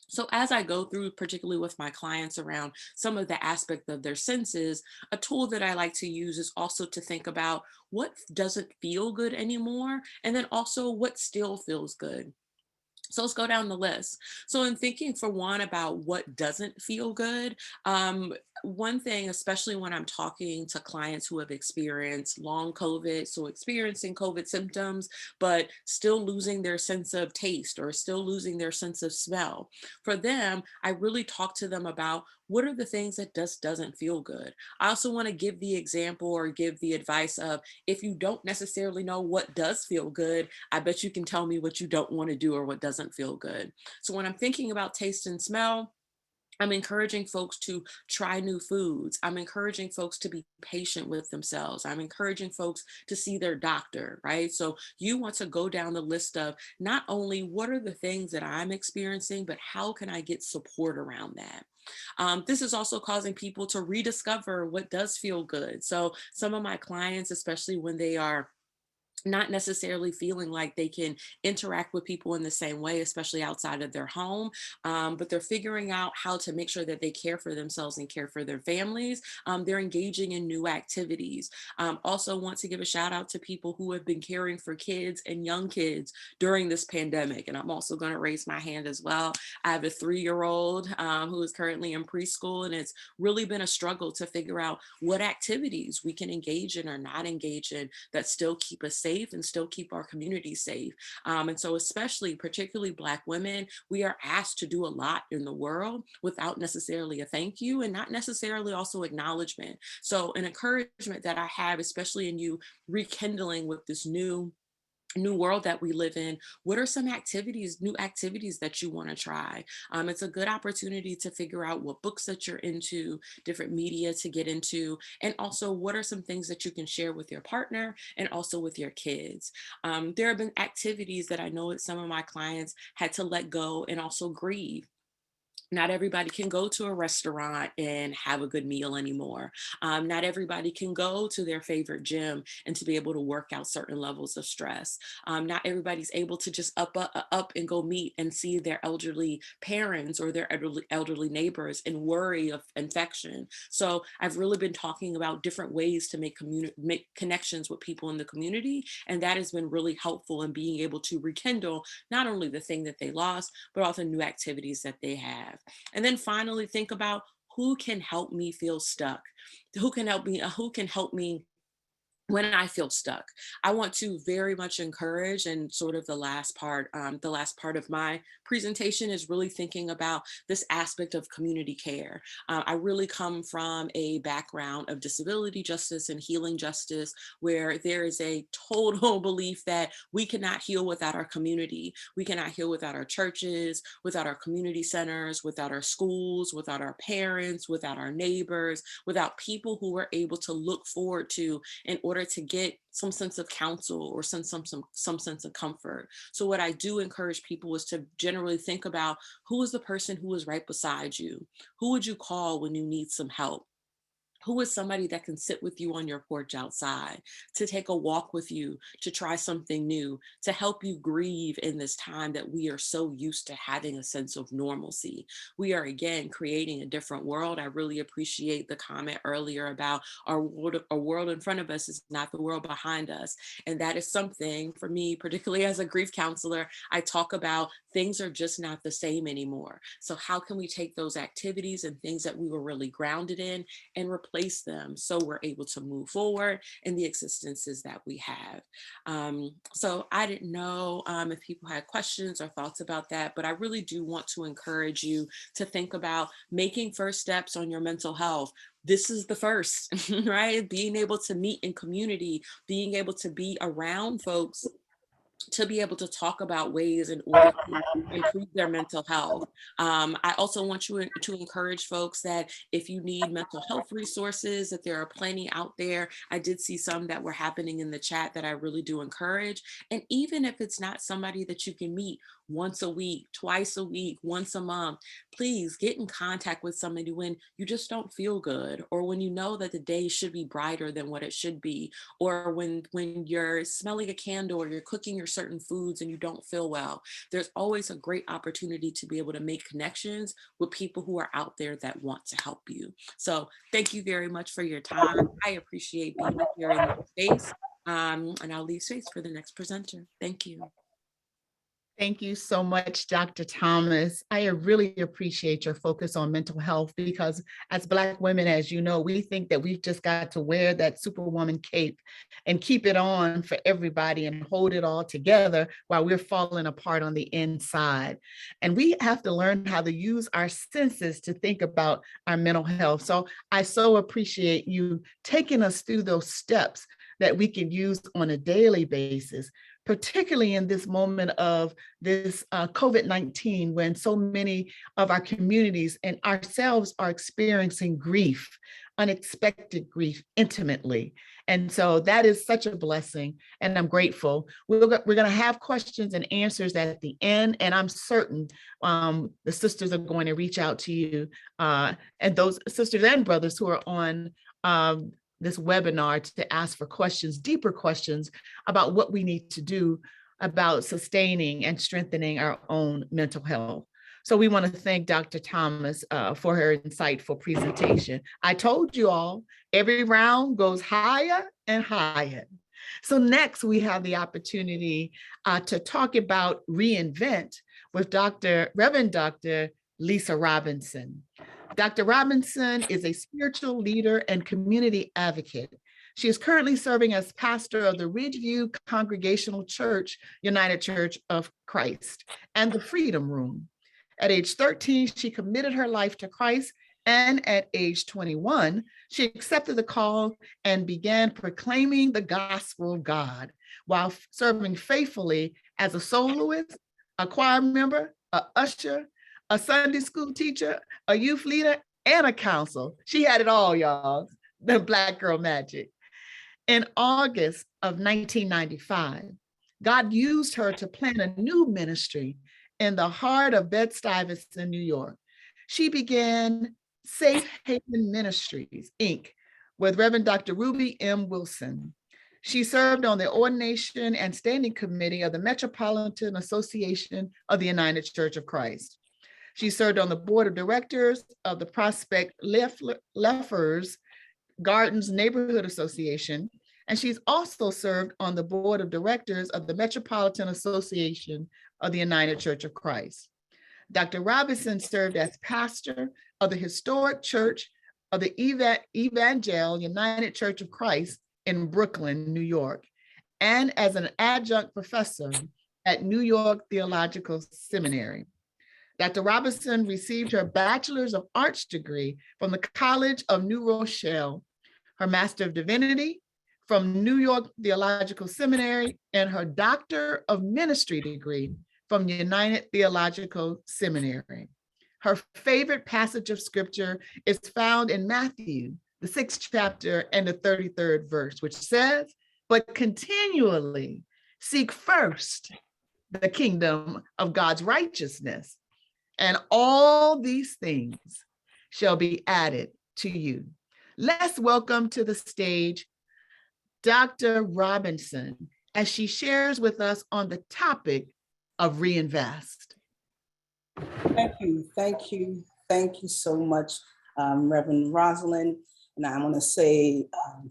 So as I go through, particularly with my clients around some of the aspect of their senses, a tool that I like to use is also to think about what doesn't feel good anymore, and then also what still feels good. So let's go down the list. So in thinking for one about what doesn't feel good, one thing, especially when I'm talking to clients who have experienced long COVID, so experiencing COVID symptoms, but still losing their sense of taste or still losing their sense of smell. For them, I really talk to them about what are the things that just doesn't feel good. I also want to give the example or give the advice of, if you don't necessarily know what does feel good, I bet you can tell me what you don't want to do or what doesn't feel good. So when I'm thinking about taste and smell, I'm encouraging folks to try new foods. I'm encouraging folks to be patient with themselves. I'm encouraging folks to see their doctor, right? So you want to go down the list of not only what are the things that I'm experiencing, but how can I get support around that? This is also causing people to rediscover what does feel good. So some of my clients, especially when they are not necessarily feeling like they can interact with people in the same way, especially outside of their home, but they're figuring out how to make sure that they care for themselves and care for their families. They're engaging in new activities. Also want to give a shout out to people who have been caring for kids and young kids during this pandemic. And I'm also going to raise my hand as well. I have a 3-year-old who is currently in preschool, and it's really been a struggle to figure out what activities we can engage in or not engage in that still keep us safe and still keep our community safe. And so especially, particularly Black women, we are asked to do a lot in the world without necessarily a thank you and not necessarily also acknowledgement. So an encouragement that I have, especially in you rekindling with this new world that we live in, what are some new activities that you want to try? It's a good opportunity to figure out what books that you're into, different media to get into, and also what are some things that you can share with your partner and also with your kids. There have been activities that I know that some of my clients had to let go and also grieve. Not everybody can go to a restaurant and have a good meal anymore. Not everybody can go to their favorite gym and to be able to work out certain levels of stress. Not everybody's able to just up and go meet and see their elderly parents or their elderly neighbors and worry of infection. So I've really been talking about different ways to make connections with people in the community. And that has been really helpful in being able to rekindle not only the thing that they lost, but also new activities that they have. And then finally, think about who can help me feel stuck, who can help me when I feel stuck. I want to very much encourage, and sort of the last part of my presentation is really thinking about this aspect of community care. I really come from a background of disability justice and healing justice, where there is a total belief that we cannot heal without our community. We cannot heal without our churches, without our community centers, without our schools, without our parents, without our neighbors, without people who we're able to look forward to in order to get some sense of counsel or some sense of comfort. So what I do encourage people is to generally think about, who is the person who is right beside you? Who would you call when you need some help? Who is somebody that can sit with you on your porch outside, to take a walk with you, to try something new, to help you grieve in this time that we are so used to having a sense of normalcy? We are, again, creating a different world. I really appreciate the comment earlier about our world in front of us is not the world behind us. And that is something for me, particularly as a grief counselor, I talk about things are just not the same anymore. So how can we take those activities and things that we were really grounded in and replace them so we're able to move forward in the existences that we have? So I didn't know if people had questions or thoughts about that, but I really do want to encourage you to think about making first steps on your mental health. This is the first, right? Being able to meet in community, being able to be around folks to be able to talk about ways in order to improve their mental health. I also want you to encourage folks that if you need mental health resources, that there are plenty out there. I did see some that were happening in the chat that I really do encourage. And even if it's not somebody that you can meet once a week, twice a week, once a month, please get in contact with somebody when you just don't feel good, or when you know that the day should be brighter than what it should be, or when you're smelling a candle or you're cooking your certain foods and you don't feel well. There's always a great opportunity to be able to make connections with people who are out there that want to help you. So thank you very much for your time. I appreciate being here in this space. And I'll leave space for the next presenter. Thank you. Thank you so much, Dr. Thomas. I really appreciate your focus on mental health, because as Black women, as you know, we think that we've just got to wear that Superwoman cape and keep it on for everybody and hold it all together while we're falling apart on the inside. And we have to learn how to use our senses to think about our mental health. So I so appreciate you taking us through those steps that we can use on a daily basis, particularly in this moment of this COVID-19, when so many of our communities and ourselves are experiencing grief, unexpected grief, intimately. And so that is such a blessing, and I'm grateful. We're going to have questions and answers at the end, and I'm certain the sisters are going to reach out to you, and those sisters and brothers who are on this webinar, to ask for questions, deeper questions about what we need to do about sustaining and strengthening our own mental health. So we want to thank Dr. Thomas for her insightful presentation. I told you all, every round goes higher and higher. So next we have the opportunity to talk about Reinvent with Reverend Dr. Lisa Robinson. Dr. Robinson is a spiritual leader and community advocate. She is currently serving as pastor of the Ridgeview Congregational Church, United Church of Christ, and the Freedom Room. At age 13, she committed her life to Christ, and at age 21, she accepted the call and began proclaiming the gospel of God while serving faithfully as a soloist, a choir member, an usher, a Sunday school teacher, a youth leader, and a counsel. She had it all, y'all, the Black girl magic. In August of 1995, God used her to plant a new ministry in the heart of Bed-Stuyvesant, New York. She began Safe Haven Ministries, Inc., with Reverend Dr. Ruby M. Wilson. She served on the Ordination and Standing Committee of the Metropolitan Association of the United Church of Christ. She served on the board of directors of the Prospect Leffers Gardens Neighborhood Association, and she's also served on the board of directors of the Metropolitan Association of the United Church of Christ. Dr. Robinson served as pastor of the historic church of the Evangel United Church of Christ in Brooklyn, New York, and as an adjunct professor at New York Theological Seminary. Dr. Robinson received her Bachelor's of Arts degree from the College of New Rochelle, her Master of Divinity from New York Theological Seminary, and her Doctor of Ministry degree from United Theological Seminary. Her favorite passage of scripture is found in Matthew, the 6th chapter and the 33rd verse, which says, "But continually seek first the kingdom of God's righteousness, and all these things shall be added to you." Let's welcome to the stage Dr. Robinson as she shares with us on the topic of Reinvest. Thank you so much, Reverend Roslyn. And I want to say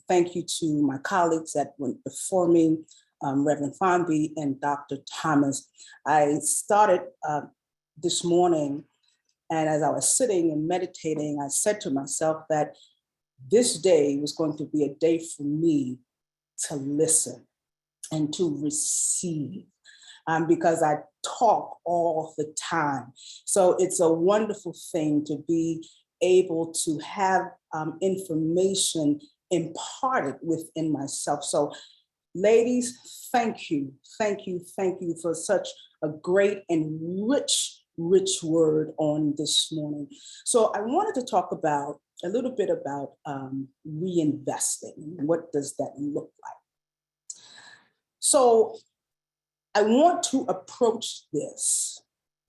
thank you to my colleagues that went before me, Reverend Fomby and Dr. Thomas. I started this morning, and as I was sitting and meditating, I said to myself that this day was going to be a day for me to listen and to receive, because I talk all the time. So it's a wonderful thing to be able to have information imparted within myself. So Ladies, thank you for such a great and rich word on this morning. So I wanted to talk about a little bit about reinvesting. What does that look like? So I want to approach this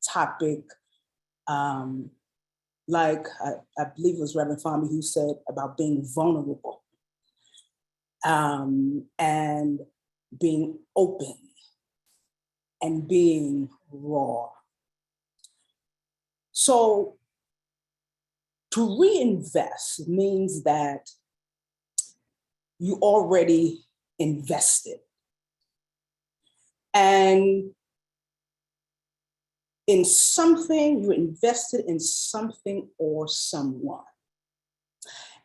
topic like I believe it was Reverend Fomby who said about being vulnerable and being open and being raw. So to reinvest means that you already invested. And in something, you invested in something or someone.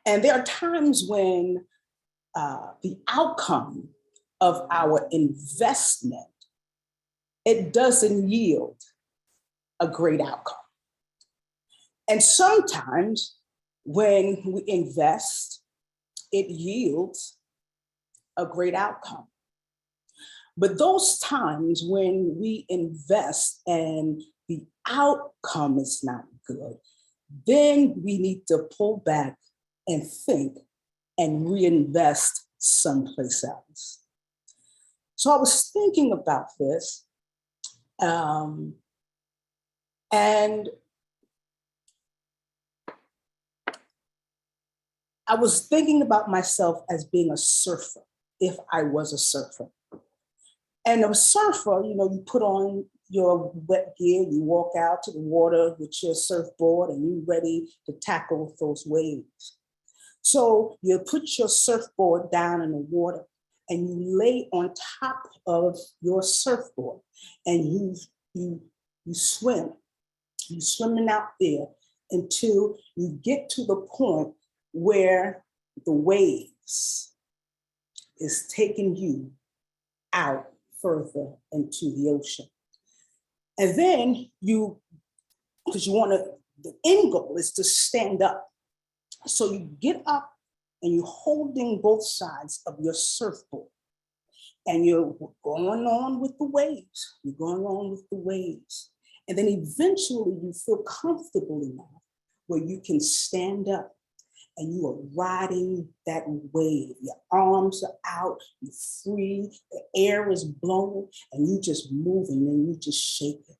And there are times when the outcome of our investment, it doesn't yield a great outcome. And sometimes when we invest, it yields a great outcome. But those times when we invest and the outcome is not good, then we need to pull back and think and reinvest someplace else. So I was thinking about this, and I was thinking about myself as being a surfer, if I was a surfer. And a surfer, you know, you put on your wet gear, you walk out to the water with your surfboard and you're ready to tackle those waves. So you put your surfboard down in the water and you lay on top of your surfboard and you swim. You're swimming out there until you get to the point where the waves is taking you out further into the ocean. And then because you want to, the end goal is to stand up. So you get up and you're holding both sides of your surfboard and you're going on with the waves. You're going on with the waves. And then eventually you feel comfortable enough where you can stand up and you are riding that wave. Your arms are out, you're free, the air is blowing, and you just moving and you just shaking.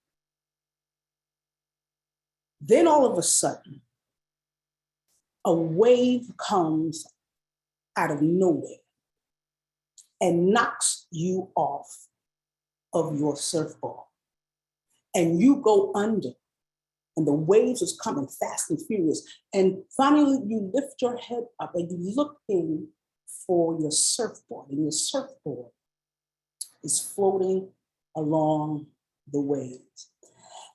Then all of a sudden, a wave comes out of nowhere and knocks you off of your surfboard. And you go under. And the waves is coming fast and furious. And finally, you lift your head up and you look in for your surfboard. And your surfboard is floating along the waves.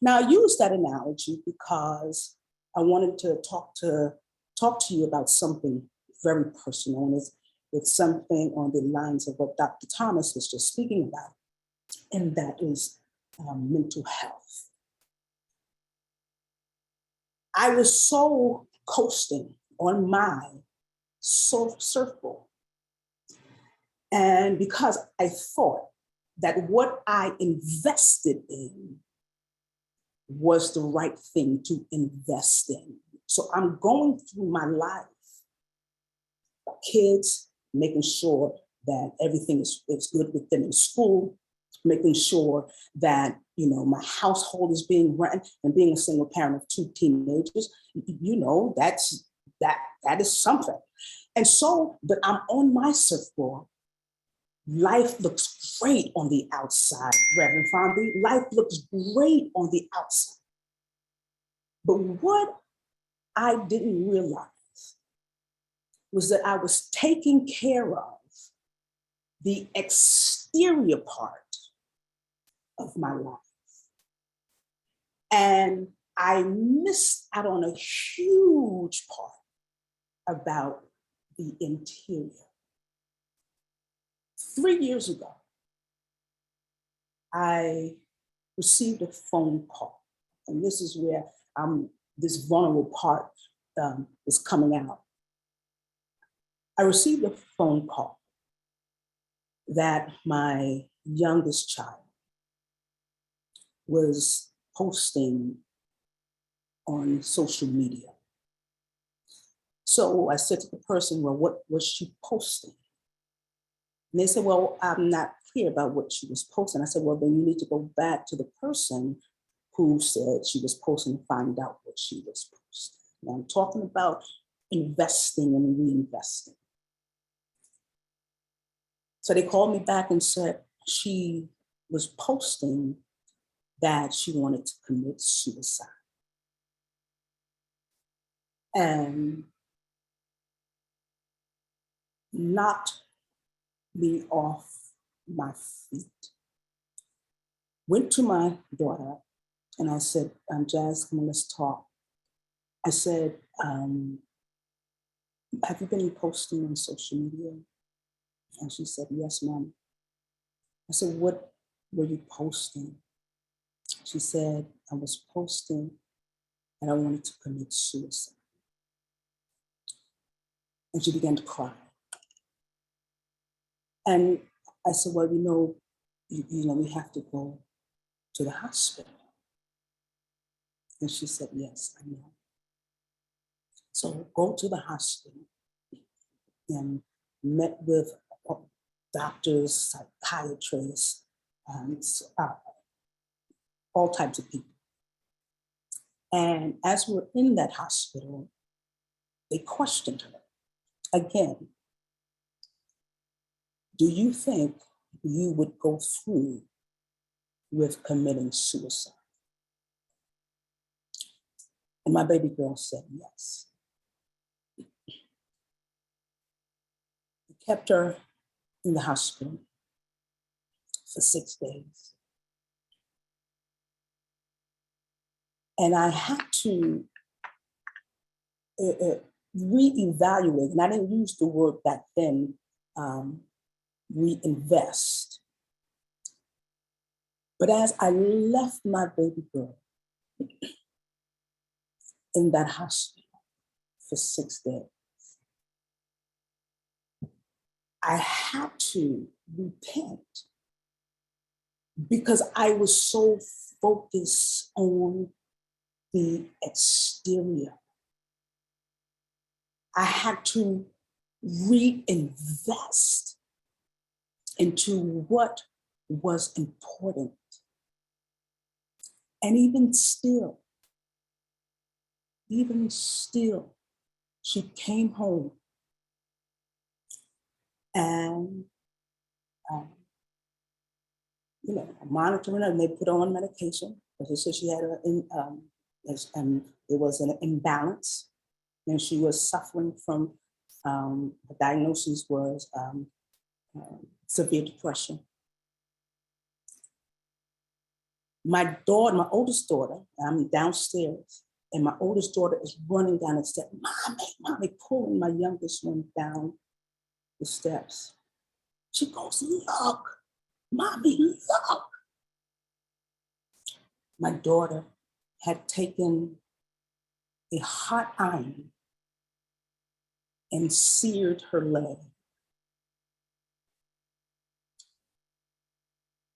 Now, I use that analogy because I wanted to talk to you about something very personal. And it's something on the lines of what Dr. Thomas was just speaking about. And that is mental health. I was so coasting on my surfboard. And because I thought that what I invested in was the right thing to invest in. So I'm going through my life, kids, making sure that everything is good with them in school, making sure that, you know, my household is being run, and being a single parent of 2 teenagers, you know, that is something. And so, but I'm on my surfboard. Life looks great on the outside, Reverend Fomby. Life looks great on the outside. But what I didn't realize was that I was taking care of the exterior part of my life. And I missed out on a huge part about the interior. 3 years ago, I received a phone call, and this is where this vulnerable part is coming out. I received a phone call that my youngest child was posting on social media. So I said to the person, well, what was she posting? And they said, well, I'm not clear about what she was posting. I said, well, then you need to go back to the person who said she was posting and find out what she was posting. Now I'm talking about investing and reinvesting. So they called me back and said she was posting that she wanted to commit suicide. And knocked me off my feet. Went to my daughter and I said, Jazz, come on, let's talk. I said, have you been posting on social media? And she said, yes, Mom. I said, what were you posting? She said, I was posting that I wanted to commit suicide. And she began to cry. And I said, well, we have to go to the hospital. And she said, yes, I know. So go to the hospital and met with doctors, psychiatrists, all types of people. And as we were in that hospital, they questioned her again. Do you think you would go through with committing suicide? And my baby girl said yes. We kept her in the hospital for 6 days. And I had to reevaluate, and I didn't use the word back then, reinvest. But as I left my baby girl in that hospital for 6 days, I had to repent because I was so focused on the exterior. I had to reinvest into what was important. And even still, she came home and, monitoring her, and they put her on medication because they said she had there was an imbalance, and she was suffering from, the diagnosis was severe depression. My oldest daughter, I'm downstairs, and my oldest daughter is running down the steps, Mommy, pulling my youngest one down the steps. She goes, look, Mommy, look. My daughter had taken a hot iron and seared her leg.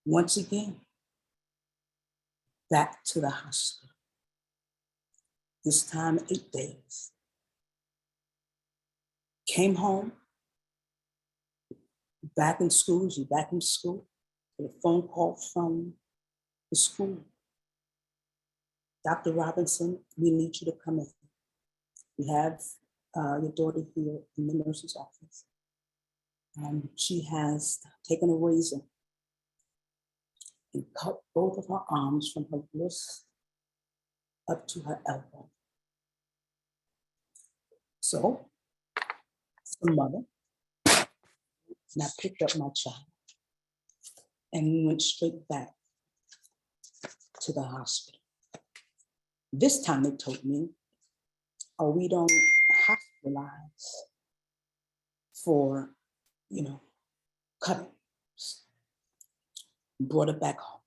Once again, back to the hospital. This time 8 days. Came home, back in school, she's back in school. Get a phone call from the school. Dr. Robinson, we need you to come in. We have your daughter here in the nurse's office. She has taken a razor and cut both of her arms from her wrist up to her elbow. So, as a mother, and I picked up my child and we went straight back to the hospital. This time they told me, oh, we don't hospitalize for, cuttings. Brought her back home.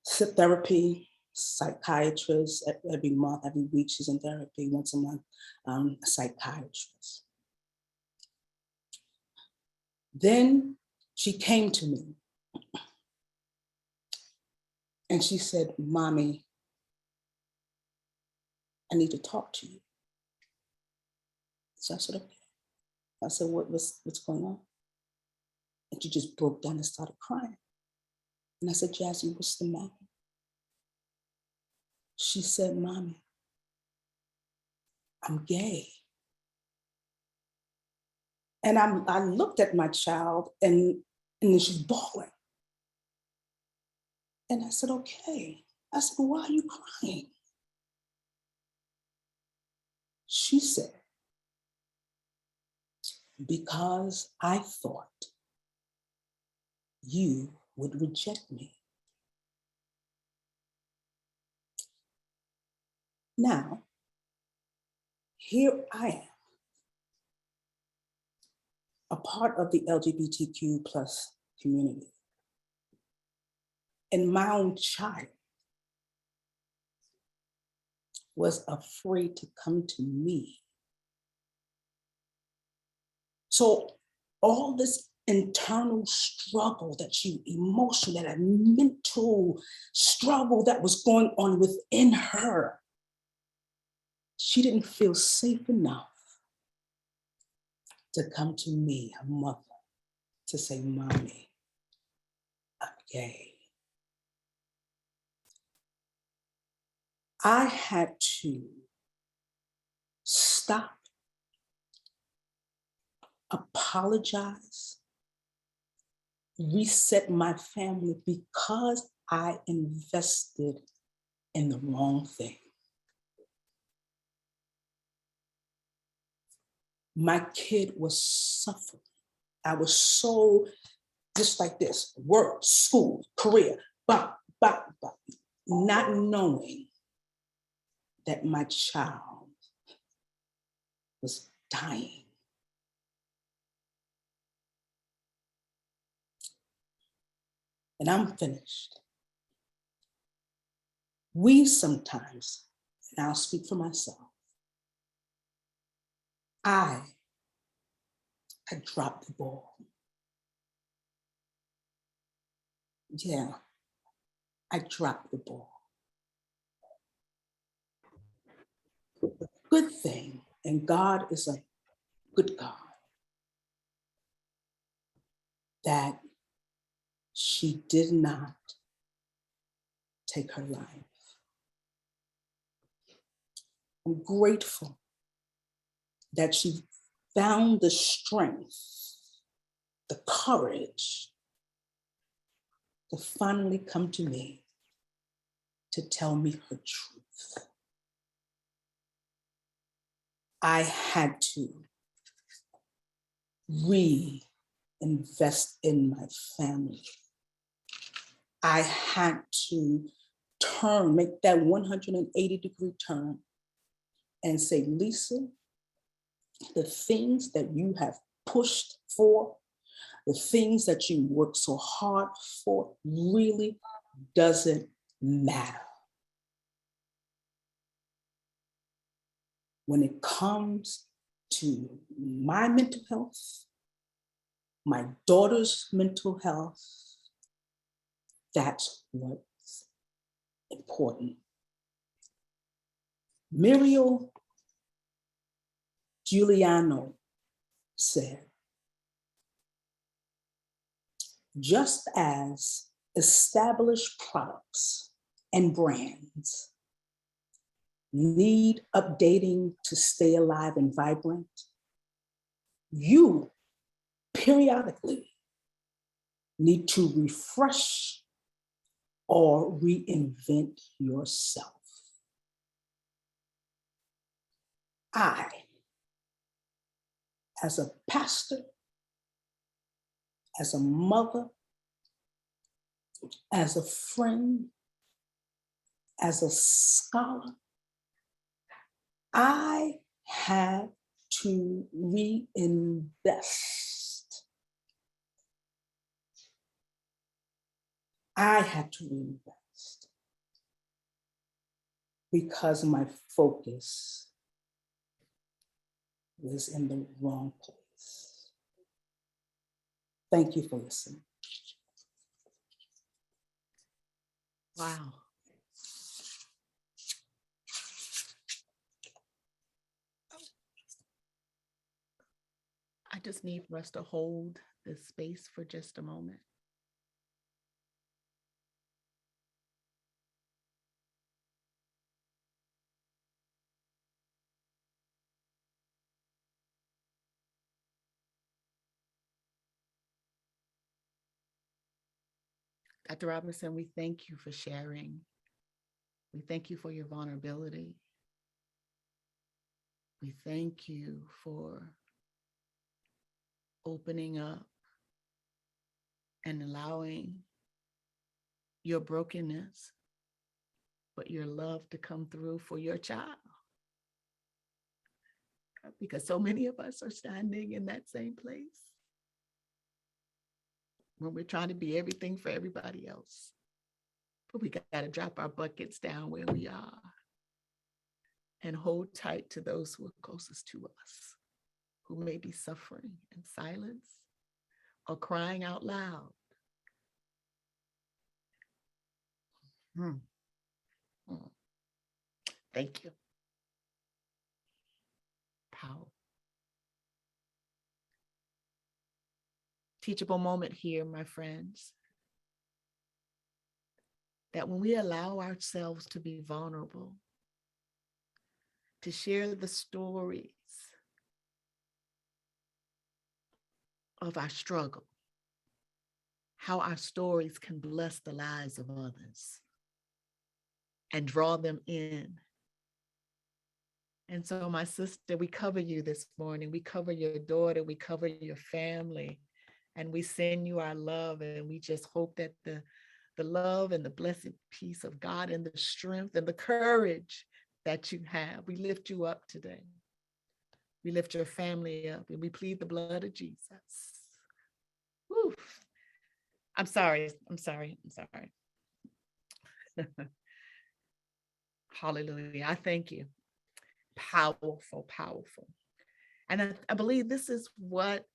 SIP therapy, psychiatrist every month, every week she's in therapy, once a month, a psychiatrist. Then she came to me and she said, "Mommy, I need to talk to you." So I said, "Okay." I said, what's going on?" And she just broke down and started crying. And I said, "Jazzy, what's the matter?" She said, "Mommy, I'm gay." And I looked at my child and then she's bawling. And I said, "Okay." I said, "Why are you crying?" She said, "Because I thought you would reject me." Now, here I am, a part of the LGBTQ plus community. And my own child was afraid to come to me. So all this internal struggle emotional, that mental struggle that was going on within her, she didn't feel safe enough to come to me, her mother, to say, "Mommy, I'm gay." I had to stop, apologize, reset my family because I invested in the wrong thing. My kid was suffering. I was so just like this, work, school, career, but, not knowing that my child was dying. And I'm finished. We sometimes, and I'll speak for myself, I dropped the ball. Yeah, I dropped the ball. The good thing, and God is a good God, that she did not take her life. I'm grateful that she found the strength, the courage to finally come to me to tell me her truth. I had to reinvest in my family. I had to make that 180-degree turn and say, "Lisa, the things that you have pushed for, the things that you work so hard for really doesn't matter. When it comes to my mental health, my daughter's mental health, that's what's important." Muriel Giuliano said, "Just as established products and brands need updating to stay alive and vibrant, you periodically need to refresh or reinvent yourself." I, as a pastor, as a mother, as a friend, as a scholar, I had to reinvest. I had to reinvest because my focus was in the wrong place. Thank you for listening. Wow. I just need for us to hold this space for just a moment. Dr. Robinson, we thank you for sharing. We thank you for your vulnerability. We thank you for opening up and allowing your brokenness, but your love to come through for your child. Because so many of us are standing in that same place when we're trying to be everything for everybody else. But we got to drop our buckets down where we are and hold tight to those who are closest to us, who may be suffering in silence or crying out loud. Thank you. Power. Teachable moment here, my friends, that when we allow ourselves to be vulnerable, to share the stories of our struggle, how our stories can bless the lives of others and draw them in. And so, my sister, we cover you this morning. We cover your daughter. We cover your family. And we send you our love. And we just hope that the love and the blessed peace of God and the strength and the courage that you have, we lift you up today. We lift your family up and we plead the blood of Jesus. Whew. I'm sorry. Hallelujah. I thank you. Powerful, powerful. And I believe this is what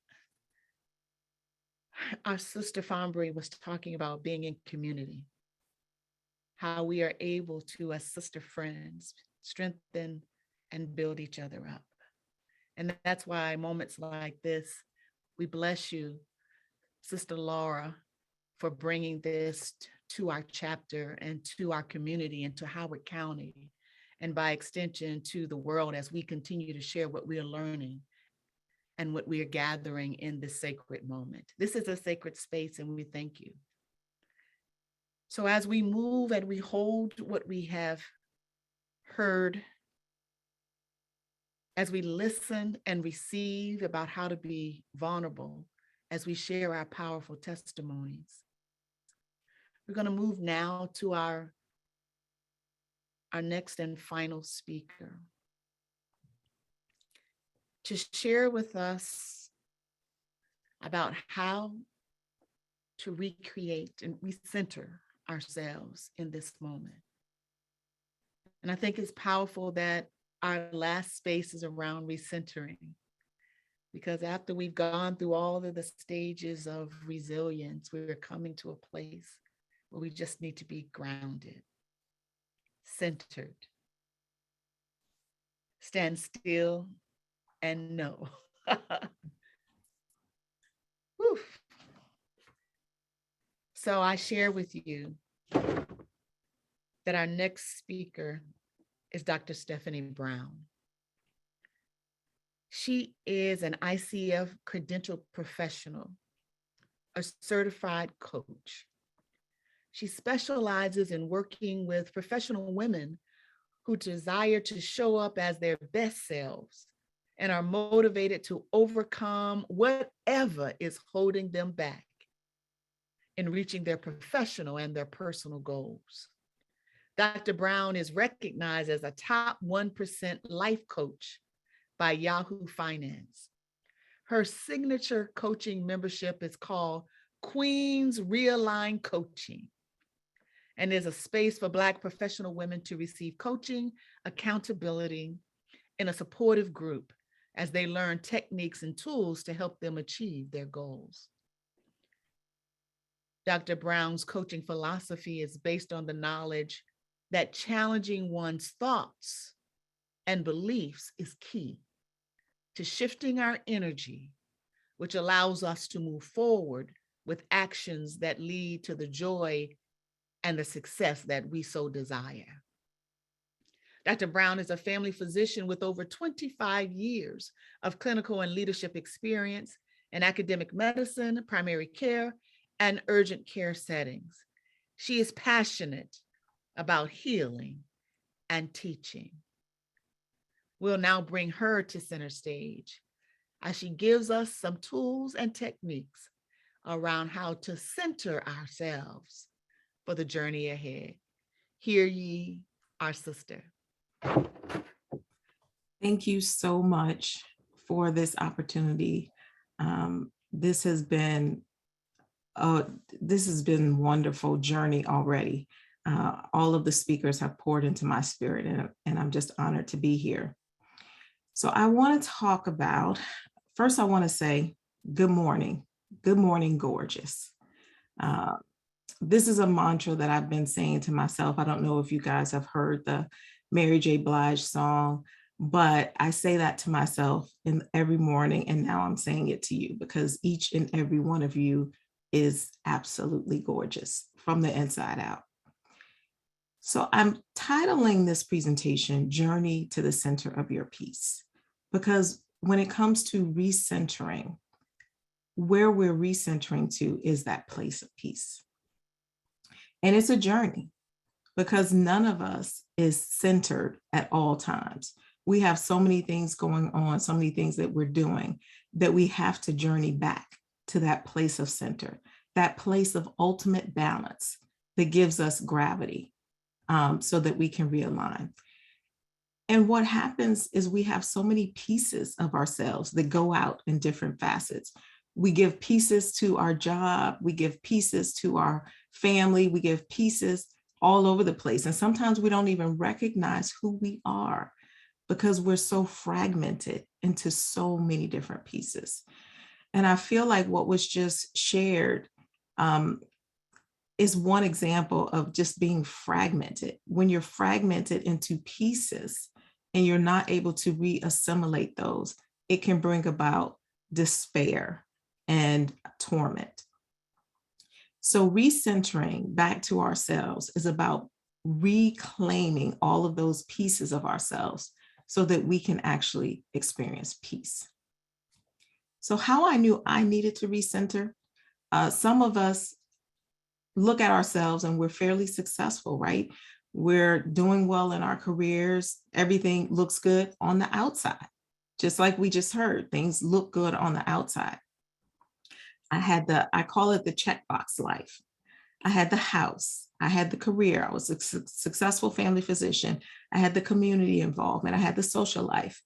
our sister Fomby was talking about, being in community, how we are able to, as sister friends, strengthen and build each other up. And that's why moments like this, we bless you, Sister Laura, for bringing this to our chapter and to our community and to Howard County, and by extension to the world as we continue to share what we are learning and what we are gathering in this sacred moment. This is a sacred space and we thank you. So as we move and we hold what we have heard, as we listen and receive about how to be vulnerable, as we share our powerful testimonies, we're going to move now to our next and final speaker to share with us about how to recreate and recenter ourselves in this moment. And I think it's powerful that our last space is around recentering, because after we've gone through all of the stages of resilience, we're coming to a place where we just need to be grounded, centered, stand still and know. So I share with you that our next speaker is Dr. Stephanie Brown. She is an ICF credentialed professional, a certified coach. She specializes in working with professional women who desire to show up as their best selves and are motivated to overcome whatever is holding them back in reaching their professional and their personal goals. Dr. Brown is recognized as a top 1% life coach by Yahoo Finance. Her signature coaching membership is called Queen's Realign Coaching, and is a space for Black professional women to receive coaching, accountability in a supportive group as they learn techniques and tools to help them achieve their goals. Dr. Brown's coaching philosophy is based on the knowledge that challenging one's thoughts and beliefs is key to shifting our energy, which allows us to move forward with actions that lead to the joy and the success that we so desire. Dr. Brown is a family physician with over 25 years of clinical and leadership experience in academic medicine, primary care, and urgent care settings. She is passionate about healing and teaching. We'll now bring her to center stage as she gives us some tools and techniques around how to center ourselves for the journey ahead. Hear ye, our sister. Thank you so much for this opportunity. This has been a wonderful journey already. All of the speakers have poured into my spirit, and I'm just honored to be here. So I want to talk about, first I want to say, good morning. Good morning, gorgeous. This is a mantra that I've been saying to myself. I don't know if you guys have heard the Mary J. Blige song, but I say that to myself every morning, and now I'm saying it to you because each and every one of you is absolutely gorgeous from the inside out. So I'm titling this presentation, Journey to the Center of Your Peace, because when it comes to recentering, where we're recentering to is that place of peace. And it's a journey because none of us is centered at all times. We have so many things going on, so many things that we're doing that we have to journey back to that place of center, that place of ultimate balance that gives us gravity so that we can realign. And what happens is we have so many pieces of ourselves that go out in different facets. We give pieces to our job, we give pieces to our family, we give pieces all over the place. And sometimes we don't even recognize who we are because we're so fragmented into so many different pieces. And I feel like what was just shared is one example of just being fragmented. When you're fragmented into pieces and you're not able to re-assimilate those, it can bring about despair and torment. So recentering back to ourselves is about reclaiming all of those pieces of ourselves so that we can actually experience peace. So how I knew I needed to recenter, some of us look at ourselves and we're fairly successful, right? We're doing well in our careers. Everything looks good on the outside. Just like we just heard, things look good on the outside. I call it the checkbox life. I had the house, I had the career, I was a successful family physician, I had the community involvement, I had the social life,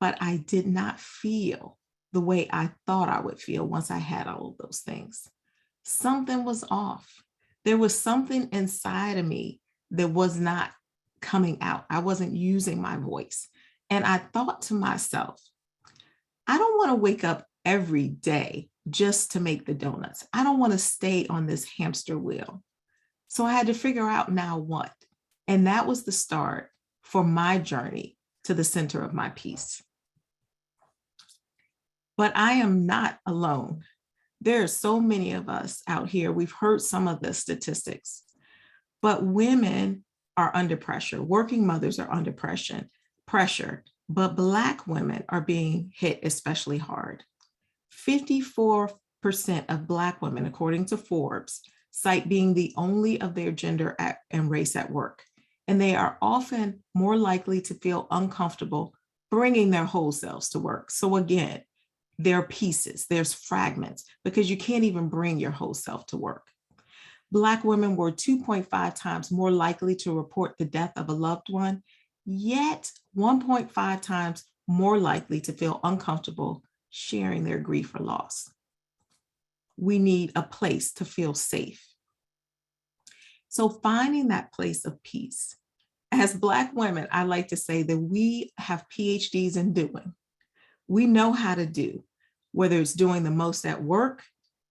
but I did not feel the way I thought I would feel once I had all of those things. Something was off. There was something inside of me that was not coming out. I wasn't using my voice. And I thought to myself, I don't want to wake up every day just to make the donuts. I don't want to stay on this hamster wheel. So I had to figure out now what. And that was the start for my journey to the center of my peace. But I am not alone. There are so many of us out here. We've heard some of the statistics, but women are under pressure. Working mothers are under pressure, but Black women are being hit especially hard. 54% of Black women, according to Forbes, cite being the only of their gender and race at work. And they are often more likely to feel uncomfortable bringing their whole selves to work. So again, there are pieces, there's fragments, because you can't even bring your whole self to work. Black women were 2.5 times more likely to report the death of a loved one, yet 1.5 times more likely to feel uncomfortable sharing their grief or loss. We need a place to feel safe. So finding that place of peace. As Black women, I like to say that we have PhDs in doing. We know how to do, whether it's doing the most at work,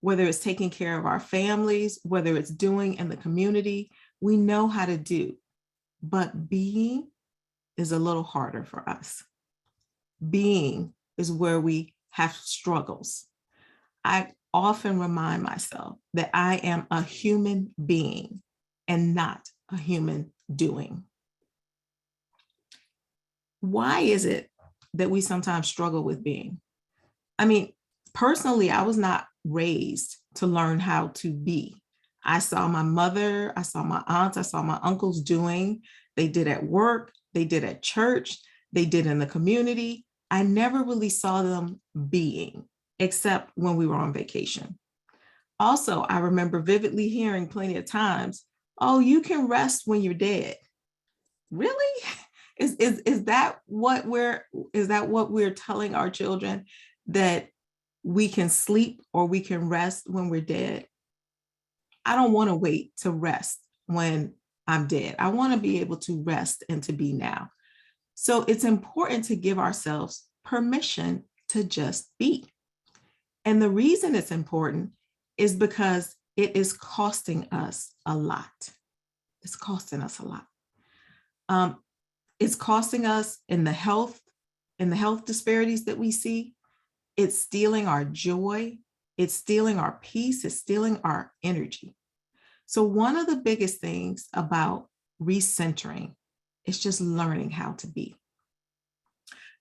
whether it's taking care of our families, whether it's doing in the community, we know how to do. But being is a little harder for us. Being is where we have struggles. I often remind myself that I am a human being and not a human doing. Why is it that we sometimes struggle with being? I mean, personally, I was not raised to learn how to be. I saw my mother, I saw my aunts, I saw my uncles doing. They did at work, they did at church, they did in the community. I never really saw them being, except when we were on vacation. Also, I remember vividly hearing plenty of times, oh, you can rest when you're dead. Really? Is that what we're telling our children, that we can sleep or we can rest when we're dead? I don't want to wait to rest when I'm dead. I want to be able to rest and to be now. So it's important to give ourselves permission to just be. And the reason it's important is because it is costing us a lot. It's costing us a lot. It's costing us in the health disparities that we see. It's stealing our joy. It's stealing our peace. It's stealing our energy. So one of the biggest things about recentering is just learning how to be.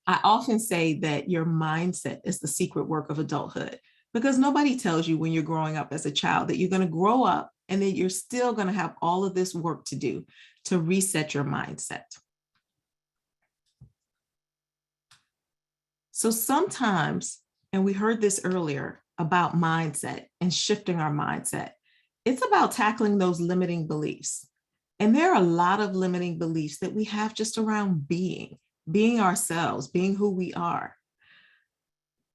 I often say that your mindset is the secret work of adulthood, because nobody tells you when you're growing up as a child that you're going to grow up and that you're still going to have all of this work to do to reset your mindset. So sometimes, and we heard this earlier about mindset and shifting our mindset, it's about tackling those limiting beliefs. And there are a lot of limiting beliefs that we have just around being ourselves, being who we are.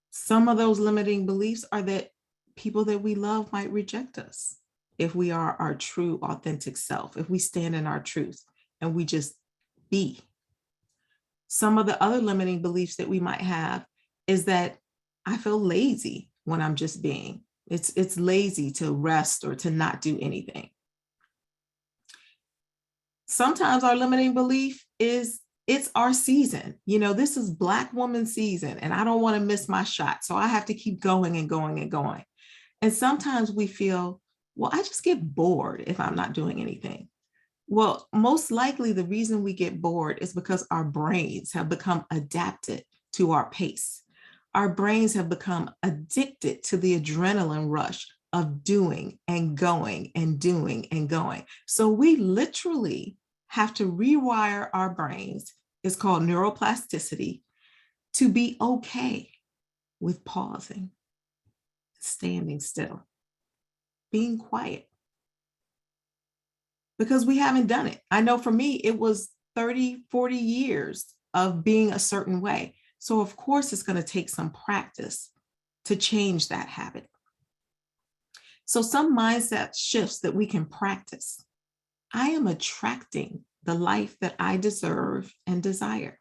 Some of those limiting beliefs are that people that we love might reject us if we are our true, authentic self, if we stand in our truth and we just be. Some of the other limiting beliefs that we might have is that I feel lazy when I'm just being. It's lazy to rest or to not do anything. Sometimes our limiting belief is it's our season. You know, this is Black woman season and I don't want to miss my shot. So I have to keep going and going and going. And sometimes we feel, well, I just get bored if I'm not doing anything. Well, most likely the reason we get bored is because our brains have become adapted to our pace. Our brains have become addicted to the adrenaline rush of doing and going and doing and going. So we literally have to rewire our brains. It's called neuroplasticity, to be okay with pausing, standing still, being quiet. Because we haven't done it. I know for me, it was 30, 40 years of being a certain way. So of course, it's going to take some practice to change that habit. So some mindset shifts that we can practice. I am attracting the life that I deserve and desire.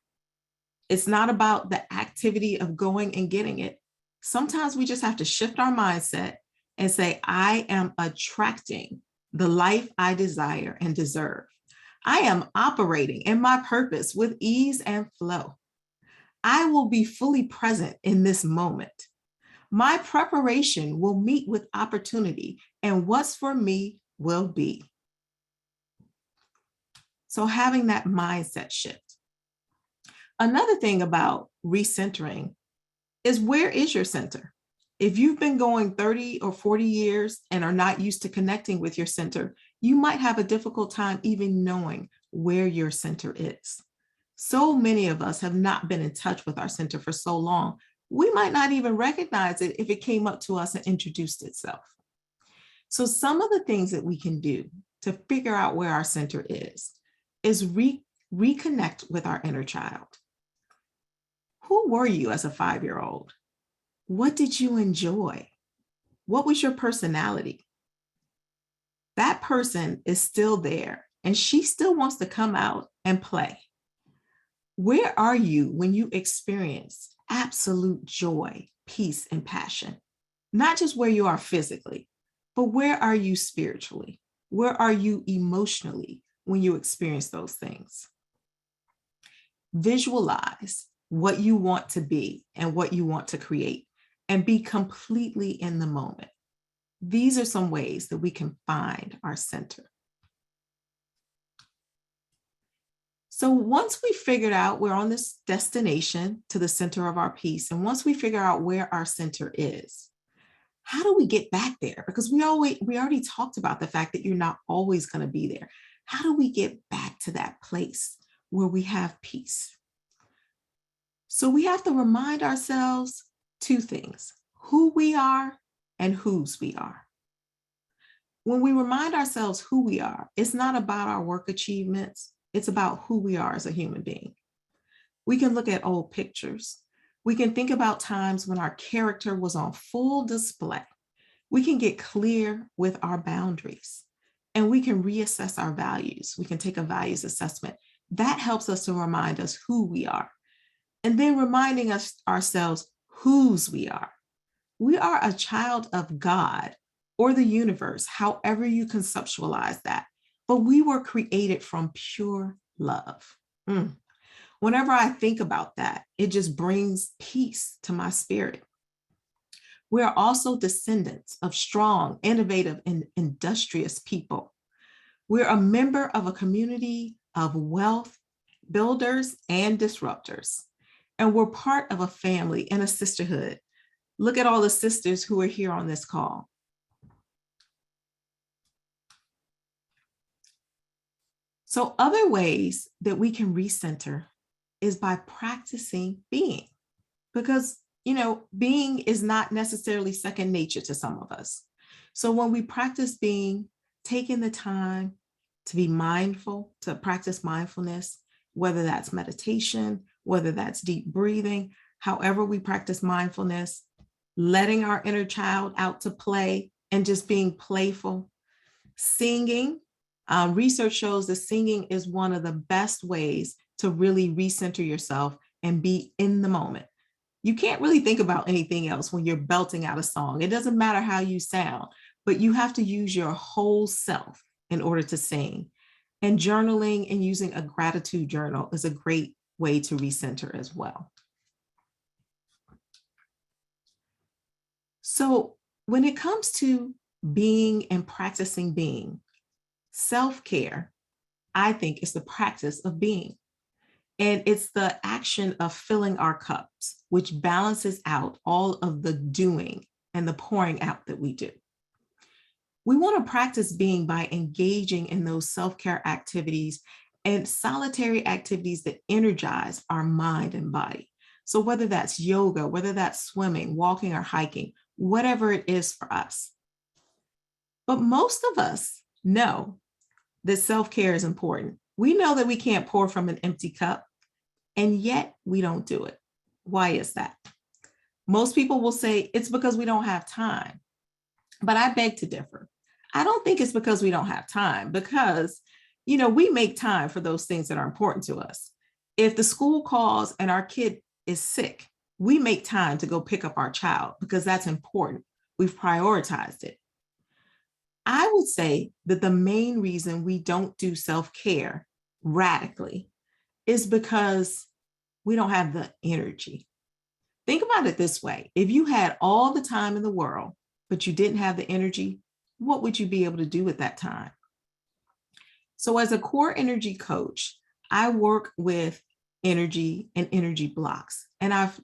It's not about the activity of going and getting it. Sometimes we just have to shift our mindset and say, I am attracting the life I desire and deserve. I am operating in my purpose with ease and flow. I will be fully present in this moment. My preparation will meet with opportunity, and what's for me will be. So having that mindset shift. Another thing about recentering is, where is your center? If you've been going 30 or 40 years and are not used to connecting with your center, you might have a difficult time even knowing where your center is. So many of us have not been in touch with our center for so long, we might not even recognize it if it came up to us and introduced itself. So some of the things that we can do to figure out where our center is reconnect with our inner child. Who were you as a 5-year-old? What did you enjoy? What was your personality? That person is still there and she still wants to come out and play. Where are you when you experience absolute joy, peace, and passion? not just where you are physically, but where are you spiritually? Where are you emotionally when you experience those things? Visualize what you want to be and what you want to create, and be completely in the moment. These are some ways that we can find our center. So once we figured out we're on this destination to the center of our peace, and once we figure out where our center is, how do we get back there? Because we already talked about the fact that you're not always going to be there. How do we get back to that place where we have peace? So we have to remind ourselves two things: who we are and whose we are. When we remind ourselves who we are, it's not about our work achievements. It's about who we are as a human being. We can look at old pictures. We can think about times when our character was on full display. We can get clear with our boundaries, and we can reassess our values. We can take a values assessment. That helps us to remind us who we are. And then reminding us ourselves whose we are. We are a child of God or the universe, however you conceptualize that. But we were created from pure love. Whenever I think about that, it just brings peace to my spirit. We are also descendants of strong, innovative, and industrious people. We're a member of a community of wealth builders and disruptors. And we're part of a family and a sisterhood. Look at all the sisters who are here on this call. So other ways that we can recenter is by practicing being, because, being is not necessarily second nature to some of us. So when we practice being, taking the time to be mindful, to practice mindfulness, whether that's meditation, whether that's deep breathing, however we practice mindfulness, letting our inner child out to play and just being playful, singing. Research shows that singing is one of the best ways to really recenter yourself and be in the moment. You can't really think about anything else when you're belting out a song. It doesn't matter how you sound, but you have to use your whole self in order to sing. And journaling and using a gratitude journal is a great way to recenter as well. So when it comes to being and practicing being, self-care, I think, is the practice of being. And it's the action of filling our cups, which balances out all of the doing and the pouring out that we do. We want to practice being by engaging in those self-care activities and solitary activities that energize our mind and body. So whether that's yoga, whether that's swimming, walking, or hiking, whatever it is for us. But most of us know that self-care is important. We know that we can't pour from an empty cup, and yet we don't do it. Why is that? Most people will say it's because we don't have time, but I beg to differ. I don't think it's because we don't have time, because, we make time for those things that are important to us. If the school calls and our kid is sick, we make time to go pick up our child because that's important. We've prioritized it. I would say that the main reason we don't do self-care radically is because we don't have the energy. Think about it this way. If you had all the time in the world, but you didn't have the energy, what would you be able to do with that time? So as a core energy coach, I work with energy and energy blocks. And I've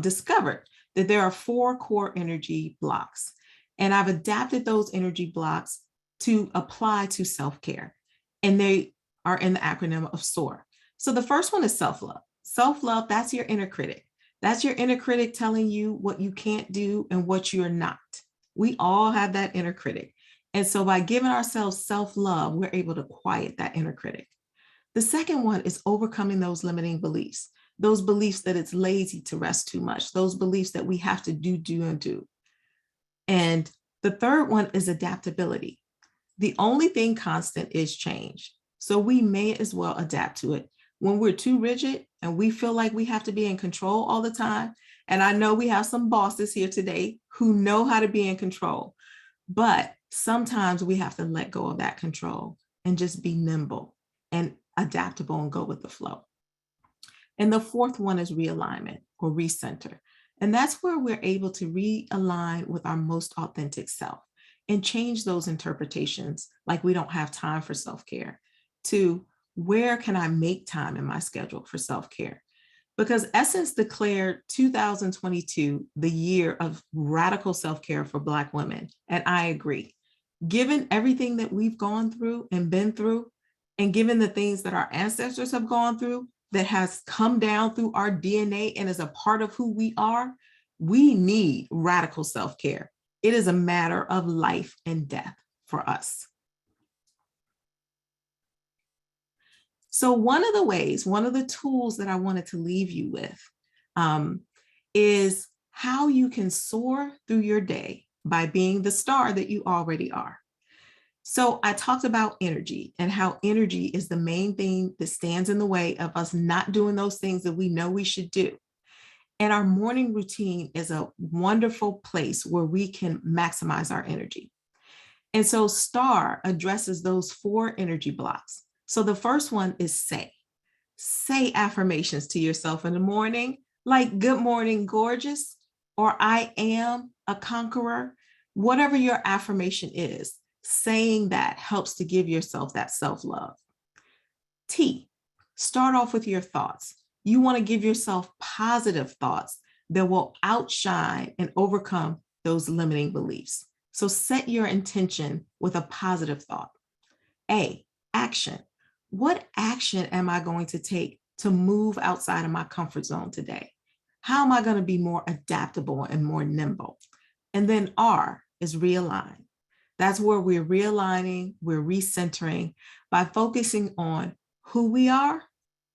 discovered that there are 4 core energy blocks. And I've adapted those energy blocks to apply to self-care. And they are in the acronym of Soar. So the first one is self-love. Self-love, that's your inner critic. That's your inner critic telling you what you can't do and what you're not. We all have that inner critic. And so by giving ourselves self-love, we're able to quiet that inner critic. The second one is overcoming those limiting beliefs, those beliefs that it's lazy to rest too much, those beliefs that we have to do. And the third one is adaptability. The only thing constant is change. So we may as well adapt to it. When we're too rigid and we feel like we have to be in control all the time, And I know we have some bosses here today who know how to be in control, but sometimes we have to let go of that control and just be nimble and adaptable and go with the flow. And the fourth one is realignment or recenter. And that's where we're able to realign with our most authentic self and change those interpretations, like we don't have time for self-care, to where can I make time in my schedule for self-care? Because Essence declared 2022 the year of radical self-care for Black women. And I agree. Given everything that we've gone through and been through, and given the things that our ancestors have gone through that has come down through our DNA and is a part of who we are, we need radical self-care. It is a matter of life and death for us. So one of the tools that I wanted to leave you with is how you can soar through your day by being the star that you already are. So I talked about energy and how energy is the main thing that stands in the way of us not doing those things that we know we should do. And our morning routine is a wonderful place where we can maximize our energy. And so STAR addresses those 4 energy blocks. So the first one is say. Say affirmations to yourself in the morning, like good morning, gorgeous, or I am a conqueror. Whatever your affirmation is, saying that helps to give yourself that self-love. T, start off with your thoughts. You want to give yourself positive thoughts that will outshine and overcome those limiting beliefs. So set your intention with a positive thought. A, action. What action am I going to take to move outside of my comfort zone today? How am I going to be more adaptable and more nimble? And then R is realign. That's where we're realigning, we're recentering by focusing on who we are,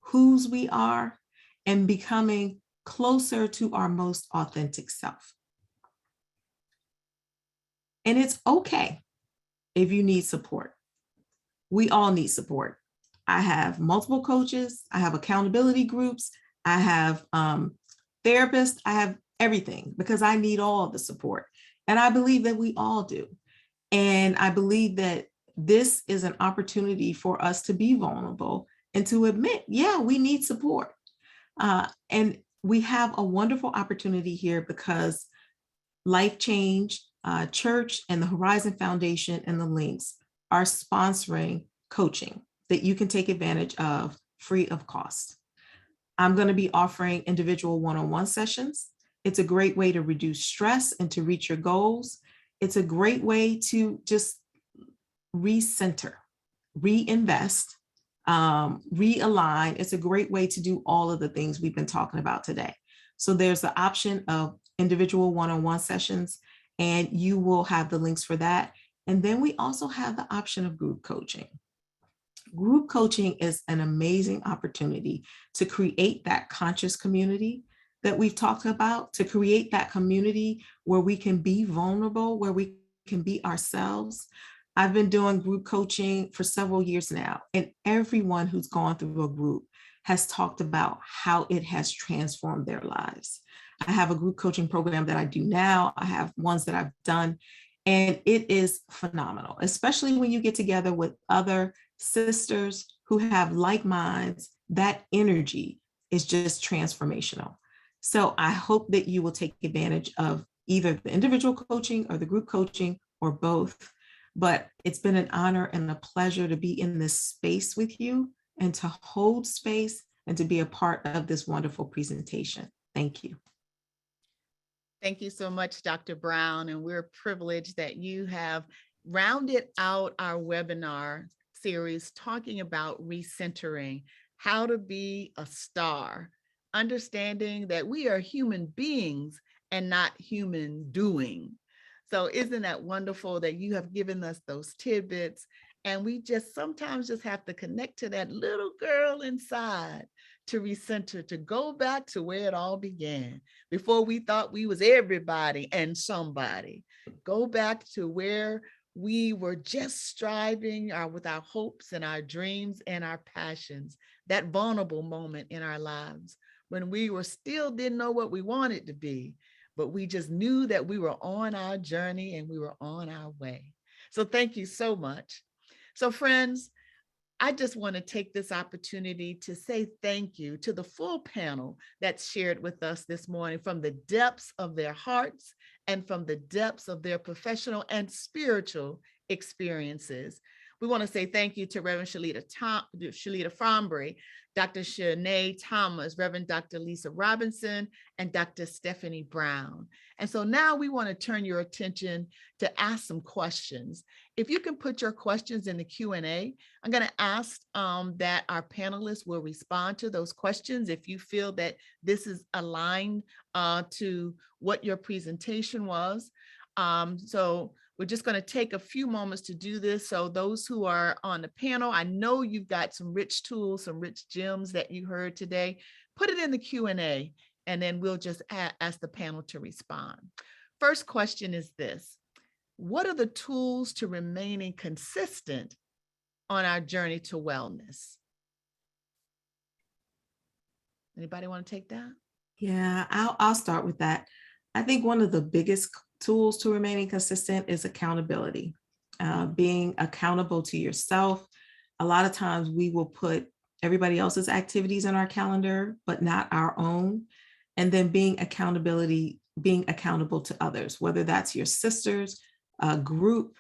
whose we are, and becoming closer to our most authentic self. And it's okay if you need support. We all need support. I have multiple coaches, I have accountability groups, I have therapists, I have everything because I need all the support. And I believe that we all do. And I believe that this is an opportunity for us to be vulnerable and to admit, yeah, we need support. And we have a wonderful opportunity here because Life Change Church and the Horizon Foundation and the Links are sponsoring coaching that you can take advantage of free of cost. I'm going to be offering individual one-on-one sessions. It's a great way to reduce stress and to reach your goals. It's a great way to just recenter, reinvest, realign. It's a great way to do all of the things we've been talking about today. So there's the option of individual one-on-one sessions, and you will have the links for that. And then we also have the option of group coaching. Group coaching is an amazing opportunity to create that conscious community that we've talked about, to create that community where we can be vulnerable, where we can be ourselves. I've been doing group coaching for several years now, and everyone who's gone through a group has talked about how it has transformed their lives. I have a group coaching program that I do now. I have ones that I've done, and it is phenomenal, especially when you get together with other sisters who have like minds. That energy is just transformational. So I hope that you will take advantage of either the individual coaching or the group coaching or both. But it's been an honor and a pleasure to be in this space with you and to hold space and to be a part of this wonderful presentation. Thank you. Thank you so much, Dr. Brown. And we're privileged that you have rounded out our webinar series talking about recentering, how to be a star, understanding that we are human beings and not human doing. So isn't that wonderful that you have given us those tidbits? And we just sometimes just have to connect to that little girl inside to recenter, to go back to where it all began, before we thought we was everybody and somebody. Go back to where we were just striving with our hopes and our dreams and our passions, that vulnerable moment in our lives when we were still didn't know what we wanted to be, but we just knew that we were on our journey and we were on our way. So thank you so much. So friends, I just want to take this opportunity to say thank you to the full panel that's shared with us this morning from the depths of their hearts and from the depths of their professional and spiritual experiences. We want to say thank you to Reverend Sheleta Fomby, Dr. Shanéa Thomas, Reverend Dr. Lisa Robinson, and Dr. Stephanie Brown. And so now we want to turn your attention to ask some questions. If you can put your questions in the Q&A, I'm going to ask that our panelists will respond to those questions if you feel that this is aligned to what your presentation was. So we're just going to take a few moments to do this. So those who are on the panel, I know you've got some rich tools, some rich gems that you heard today. Put it in the Q&A, and then we'll just ask the panel to respond. First question is this: what are the tools to remaining consistent on our journey to wellness? Anybody want to take that? Yeah, I'll start with that. I think one of the biggest tools to remaining consistent is accountability. Being accountable to yourself. A lot of times we will put everybody else's activities in our calendar, but not our own. And then being accountable to others, whether that's your sisters, a group,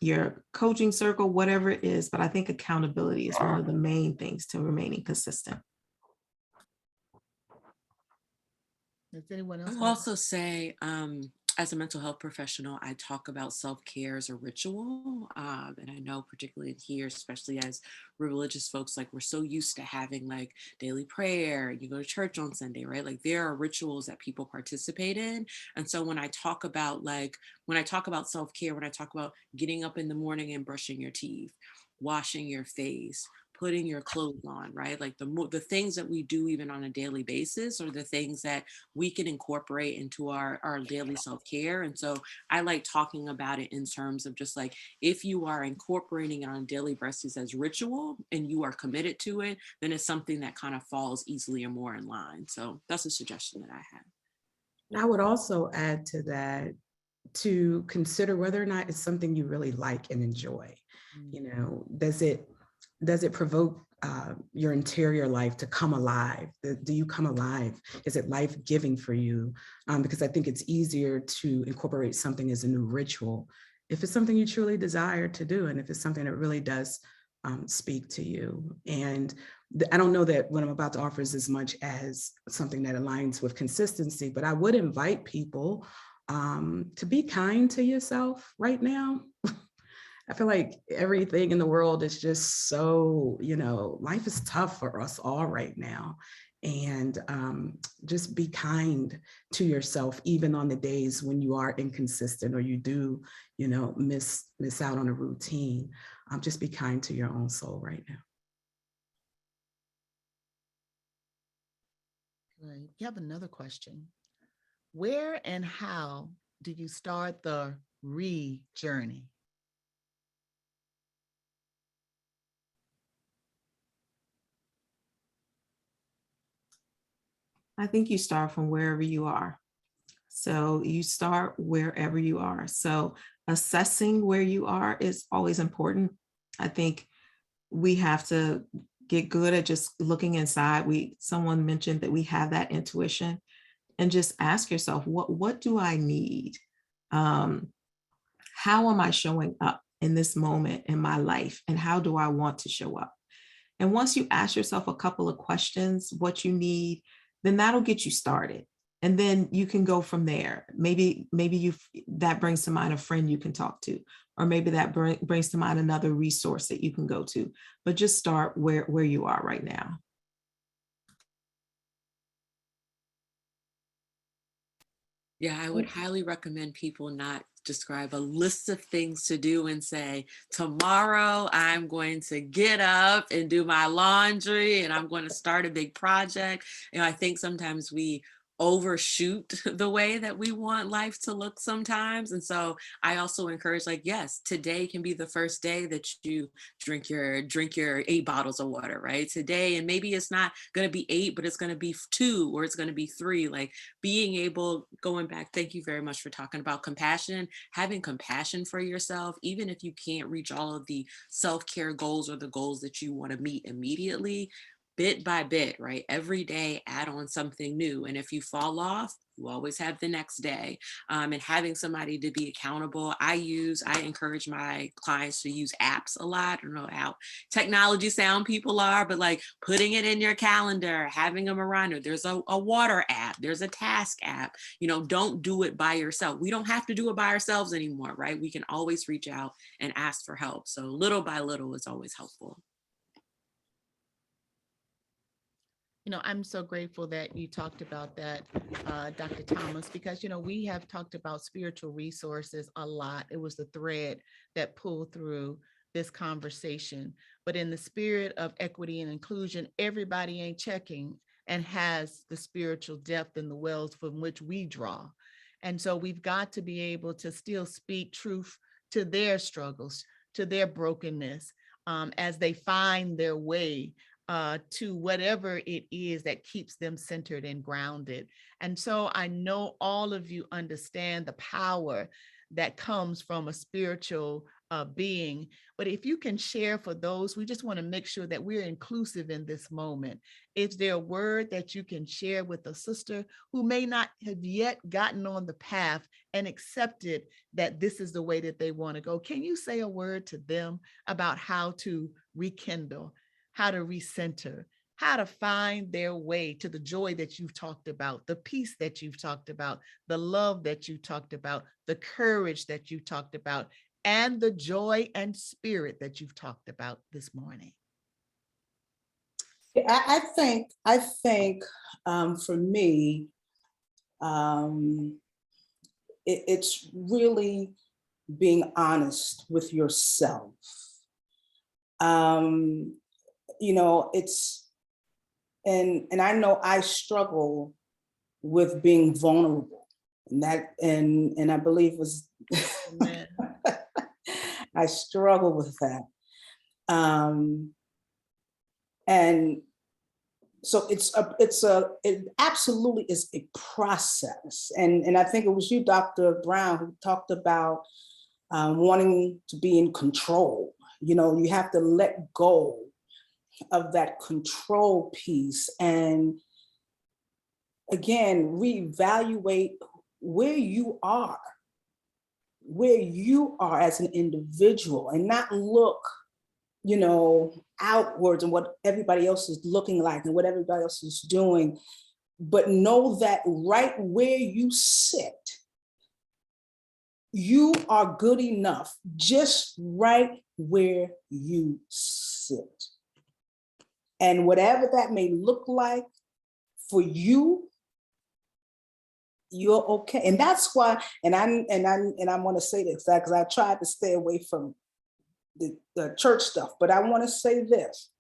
your coaching circle, whatever it is. But I think accountability is one of the main things to remaining consistent. Does anyone else? I'll also say, as a mental health professional, I talk about self-care as a ritual. And I know particularly here, especially as religious folks, like we're so used to having like daily prayer, you go to church on Sunday, right? Like there are rituals that people participate in. And so when I talk about self-care, when I talk about getting up in the morning and brushing your teeth, washing your face, putting your clothes on, right? Like the things that we do even on a daily basis are the things that we can incorporate into our daily self-care. And so I like talking about it in terms of just like, if you are incorporating it on a daily basis as ritual and you are committed to it, then it's something that kind of falls easily and more in line. So that's a suggestion that I have. And I would also add to that to consider whether or not it's something you really like and enjoy. You know, does it provoke your interior life to come alive? Do you come alive? Is it life-giving for you? Because I think it's easier to incorporate something as a new ritual if it's something you truly desire to do, and if it's something that really does speak to you. And I don't know that what I'm about to offer is as much as something that aligns with consistency, but I would invite people to be kind to yourself right now. I feel like everything in the world is just so, life is tough for us all right now. And just be kind to yourself, even on the days when you are inconsistent or you do, miss out on a routine. Just be kind to your own soul right now. Right. You have another question. Where and how do you start the journey? I think you start from wherever you are. So you start wherever you are. So assessing where you are is always important. I think we have to get good at just looking inside. Someone mentioned that we have that intuition, and just ask yourself, what do I need? How am I showing up in this moment in my life? And how do I want to show up? And once you ask yourself a couple of questions, what you need, then that'll get you started. And then you can go from there. Maybe that brings to mind a friend you can talk to, or maybe that brings to mind another resource that you can go to, but just start where you are right now. Yeah, I would highly recommend people not describe a list of things to do and say, tomorrow I'm going to get up and do my laundry and I'm going to start a big project. I think sometimes we overshoot the way that we want life to look sometimes. And so I also encourage, like, yes, today can be the first day that you drink your 8 bottles of water, right? Today, and maybe it's not going to be 8, but it's going to be 2, or it's going to be 3. Like, being able, going back, thank you very much for talking about compassion, having compassion for yourself, even if you can't reach all of the self-care goals or the goals that you want to meet immediately. Bit by bit, right? Every day, add on something new. And if you fall off, you always have the next day. And having somebody to be accountable. I encourage my clients to use apps a lot. I don't know how technology sound people are, but like putting it in your calendar, having a reminder. There's a water app, there's a task app. Don't do it by yourself. We don't have to do it by ourselves anymore, right? We can always reach out and ask for help. So little by little is always helpful. I'm so grateful that you talked about that, Dr. Thomas, because, we have talked about spiritual resources a lot. It was the thread that pulled through this conversation. But in the spirit of equity and inclusion, everybody ain't checking and has the spiritual depth in the wells from which we draw. And so we've got to be able to still speak truth to their struggles, to their brokenness, as they find their way to whatever it is that keeps them centered and grounded. And so I know all of you understand the power that comes from a spiritual being. But if you can share for those, we just want to make sure that we're inclusive in this moment. Is there a word that you can share with a sister who may not have yet gotten on the path and accepted that this is the way that they want to go? Can you say a word to them about how to rekindle, how to recenter, how to find their way to the joy that you've talked about, the peace that you've talked about, the love that you talked about, the courage that you talked about, and the joy and spirit that you've talked about this morning? I think for me, it's really being honest with yourself. It's, and I know I struggle with being vulnerable, and I believe was, I struggle with that. And so it absolutely is a process. And I think it was you, Dr. Brown, who talked about wanting to be in control. You have to let go of that control piece and again, reevaluate where you are as an individual, and not look, outwards and what everybody else is looking like and what everybody else is doing, but know that right where you sit, you are good enough, just right where you sit. And whatever that may look like for you, you're okay. And that's why, and I want to say this because I tried to stay away from the church stuff, but I want to say this.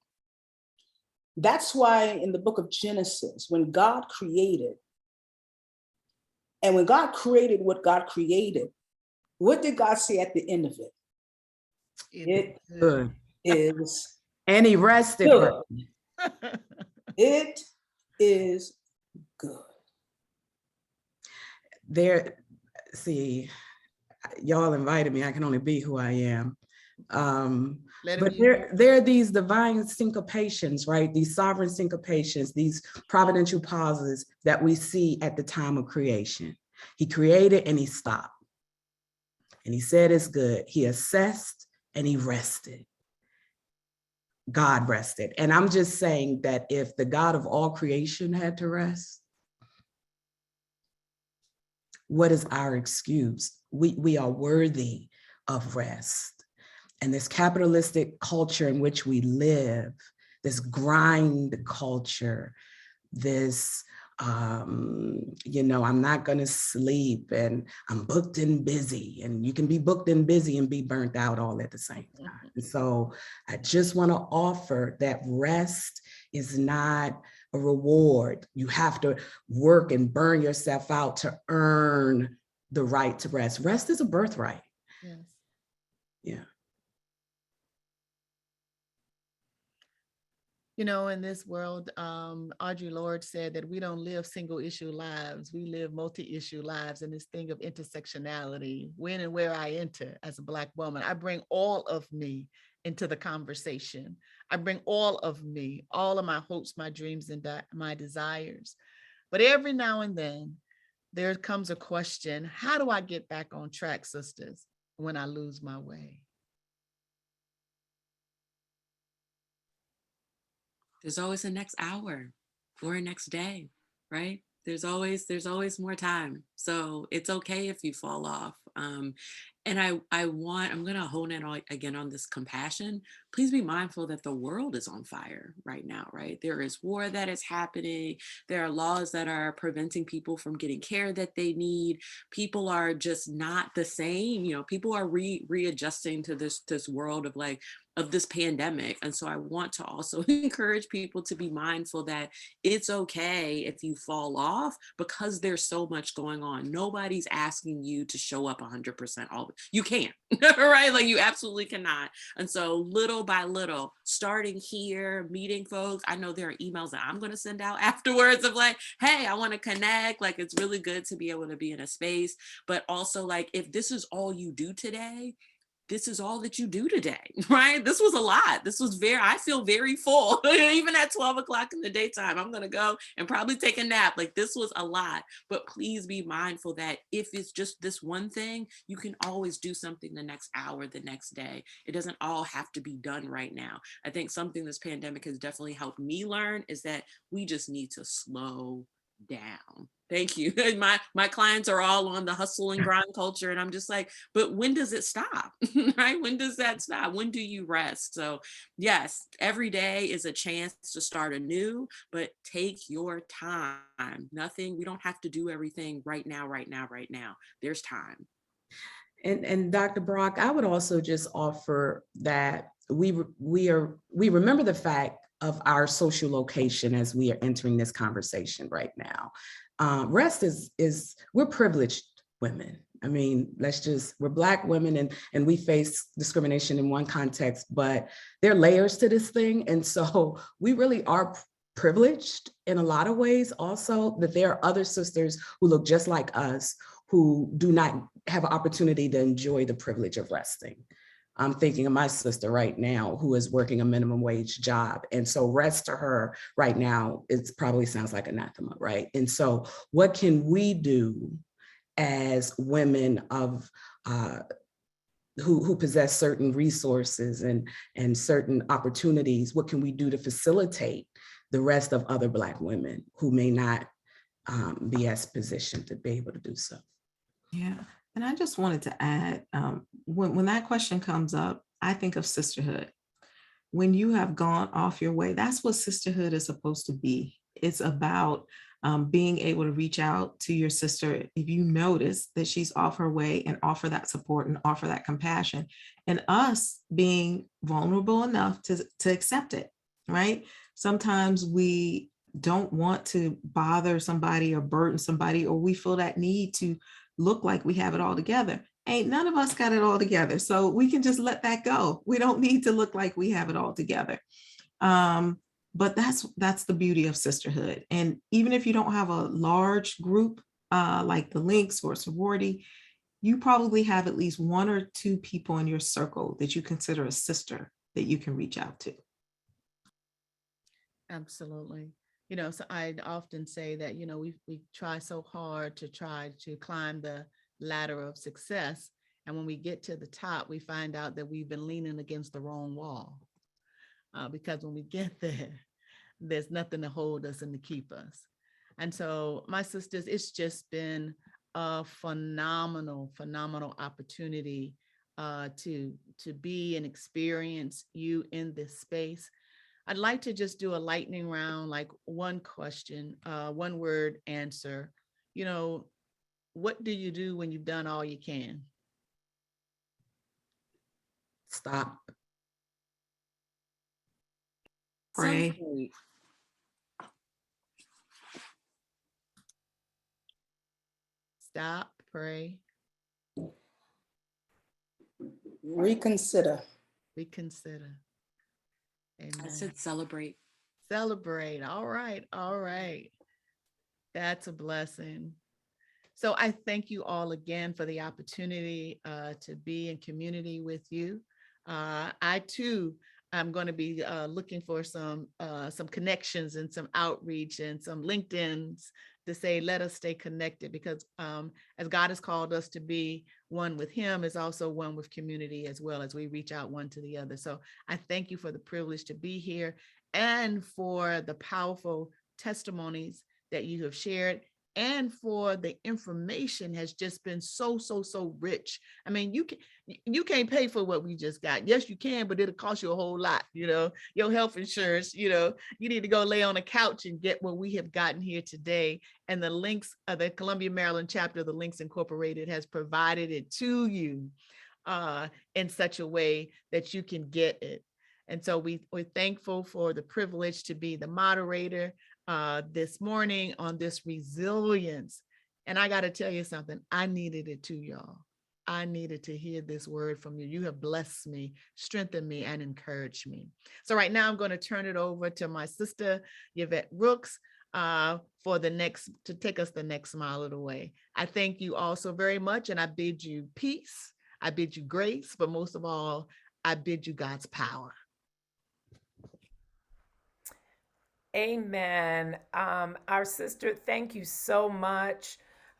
That's why in the book of Genesis, when God created what God created, what did God say at the end of it? It Good. is And he rested. good. It is good. See, y'all invited me. I can only be who I am. But there are these divine syncopations, right? These sovereign syncopations, these providential pauses that we see at the time of creation. He created and he stopped. And he said it's good. He assessed and he rested. God rested. And I'm just saying that if the God of all creation had to rest, what is our excuse? We are worthy of rest. And this capitalistic culture in which we live, this grind culture, this, I'm not going to sleep and I'm booked and busy, and you can be booked and busy and be burnt out all at the same time. And so I just want to offer that rest is not a reward. You have to work and burn yourself out to earn the right to rest. Rest is a birthright. Yes. Yeah. You know, in this world, Audre Lorde said that we don't live single issue lives, we live multi-issue lives. And this thing of intersectionality, when and where I enter as a Black woman, I bring all of me into the conversation. I bring all of me, all of my hopes, my dreams, and my desires. But every now and then, there comes a question: how do I get back on track, sisters, when I lose my way? There's always a next hour or a next day, right? There's always more time. So it's okay if you fall off. And I'm going to hone in again on this compassion. Please be mindful that the world is on fire right now, right? There is war that is happening. There are laws that are preventing people from getting care that they need. People are just not the same. You know, people are readjusting to this world of this pandemic. And so I want to also encourage people to be mindful that it's okay if you fall off, because there's so much going on. Nobody's asking you to show up 100% all. You can't, right? Like, you absolutely cannot. And so little by little, starting here, meeting folks. I know there are emails that I'm going to send out afterwards of like, hey, I want to connect. Like, it's really good to be able to be in a space, but also like, if this is all you do today, this is all that you do today, right? This was a lot. I feel very full. Even at 12 o'clock in the daytime, I'm going to go and probably take a nap. Like, this was a lot, but please be mindful that if it's just this one thing, you can always do something the next hour, the next day. It doesn't all have to be done right now. I think something this pandemic has definitely helped me learn is that we just need to slow down. Thank you. My clients are all on the hustle and grind culture. And I'm just like, but when does it stop? Right? When does that stop? When do you rest? So yes, every day is a chance to start anew, but take your time. We don't have to do everything right now, right now, right now. There's time. And Dr. Brock, I would also just offer that we remember the fact of our social location as we are entering this conversation right now. Rest is we're privileged women. I mean, we're Black women and we face discrimination in one context, but there are layers to this thing. And so we really are privileged in a lot of ways also, that there are other sisters who look just like us who do not have an opportunity to enjoy the privilege of resting. I'm thinking of my sister right now who is working a minimum wage job. And so rest to her right now, it probably sounds like anathema, right? And so what can we do as women of who possess certain resources and certain opportunities? What can we do to facilitate the rest of other Black women who may not be as positioned to be able to do so? Yeah. And I just wanted to add, when that question comes up, I think of sisterhood. When you have gone off your way, that's what sisterhood is supposed to be. It's about being able to reach out to your sister if you notice that she's off her way, and offer that support and offer that compassion, and us being vulnerable enough to accept it, right? Sometimes we don't want to bother somebody or burden somebody, or we feel that need to look like we have it all together. Ain't none of us got it all together. So we can just let that go. We don't need to look like we have it all together. But that's the beauty of sisterhood. And even if you don't have a large group like the Links or sorority, you probably have at least one or two people in your circle that you consider a sister that you can reach out to. Absolutely. You know, so I often say that, you know, we try so hard to climb the ladder of success. And when we get to the top, we find out that we've been leaning against the wrong wall. Because when we get there, there's nothing to hold us and to keep us. And so, my sisters, it's just been a phenomenal opportunity to be and experience you in this space. I'd like to just do a lightning round, like one question, one word answer. You know, what do you do when you've done all you can? Stop. Pray. stop, pray, Reconsider. reconsider. I Amen. said celebrate. Celebrate. All right. All right. That's a blessing. So I thank you all again for the opportunity to be in community with you. I too am going to be looking for some connections and some outreach and some LinkedIns to say, let us stay connected, because as God has called us to be one with him, is also one with community as well, as we reach out one to the other. So I thank you for the privilege to be here and for the powerful testimonies that you have shared, and for the information has just been so rich. I mean, you can't pay for what we just got. Yes, you can, but it'll cost you a whole lot. Your health insurance, you need to go lay on a couch and get what we have gotten here today. And the links of the Columbia, Maryland chapter of the Links Incorporated has provided it to you in such a way that you can get it. And so we're thankful for the privilege to be the moderator this morning on this resilience. And I got to tell you something, I needed it too, y'all. I needed to hear this word from you. You have blessed me, strengthened me, and encouraged me. So right now I'm going to turn it over to my sister, Yvette Rooks, to take us the next mile of the way. I thank you all so very much, and I bid you peace, I bid you grace, but most of all, I bid you God's power. Amen. Our sister, thank you so much,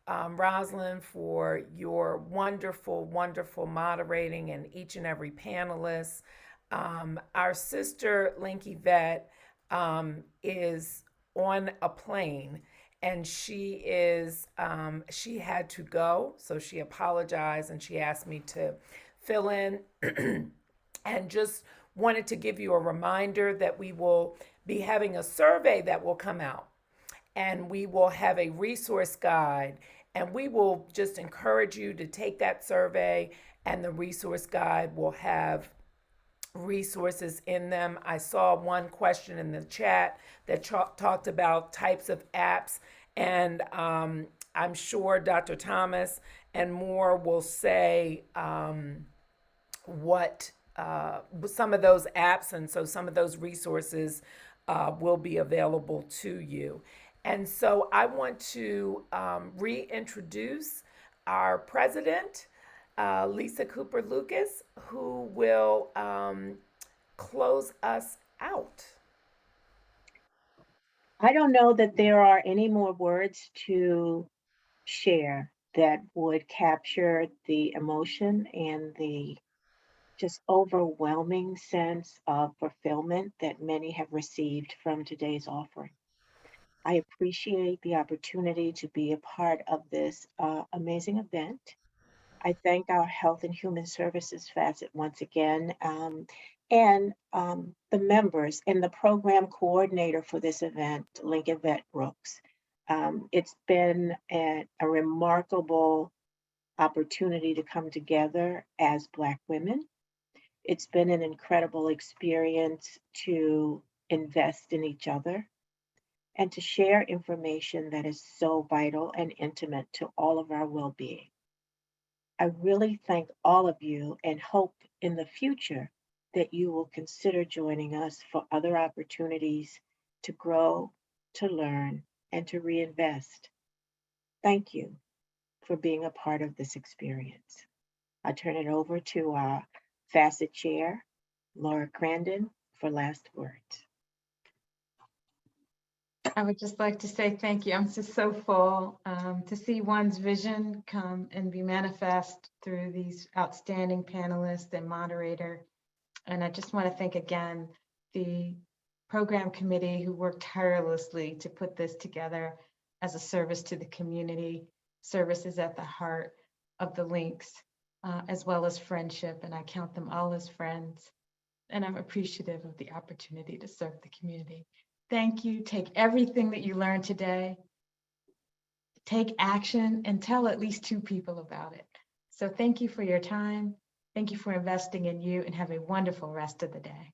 Roslyn, for your wonderful, wonderful moderating and each and every panelist. Our sister, Link Yvette, is on a plane, and she had to go, so she apologized and she asked me to fill in and just wanted to give you a reminder that we will be having a survey that will come out, and we will have a resource guide, and we will just encourage you to take that survey, and the resource guide will have resources in them. I saw one question in the chat that talked about types of apps, and I'm sure Dr. Thomas and more will say what some of those apps, and so some of those resources will be available to you. And so I want to reintroduce our president, Lisa Cooper Lucas, who will close us out. I don't know that there are any more words to share that would capture the emotion and the just overwhelming sense of fulfillment that many have received from today's offering. I appreciate the opportunity to be a part of this amazing event. I thank our Health and Human Services Facet once again, and the members and the program coordinator for this event, Yvette Rooks. It's been a remarkable opportunity to come together as Black women. It's been an incredible experience to invest in each other and to share information that is so vital and intimate to all of our well-being. I really thank all of you and hope in the future that you will consider joining us for other opportunities to grow, to learn, and to reinvest. Thank you for being a part of this experience. I turn it over to our Facet Chair, Laura Crandon, for last words. I would just like to say thank you. I'm just so full to see one's vision come and be manifest through these outstanding panelists and moderator. And I just want to thank again the program committee who worked tirelessly to put this together as a service to the community. Service is at the heart of the links, as well as friendship, and I count them all as friends. And I'm appreciative of the opportunity to serve the community. Thank you. Take everything that you learned today, take action, and tell at least 2 people about it. So thank you for your time. Thank you for investing in you, and have a wonderful rest of the day.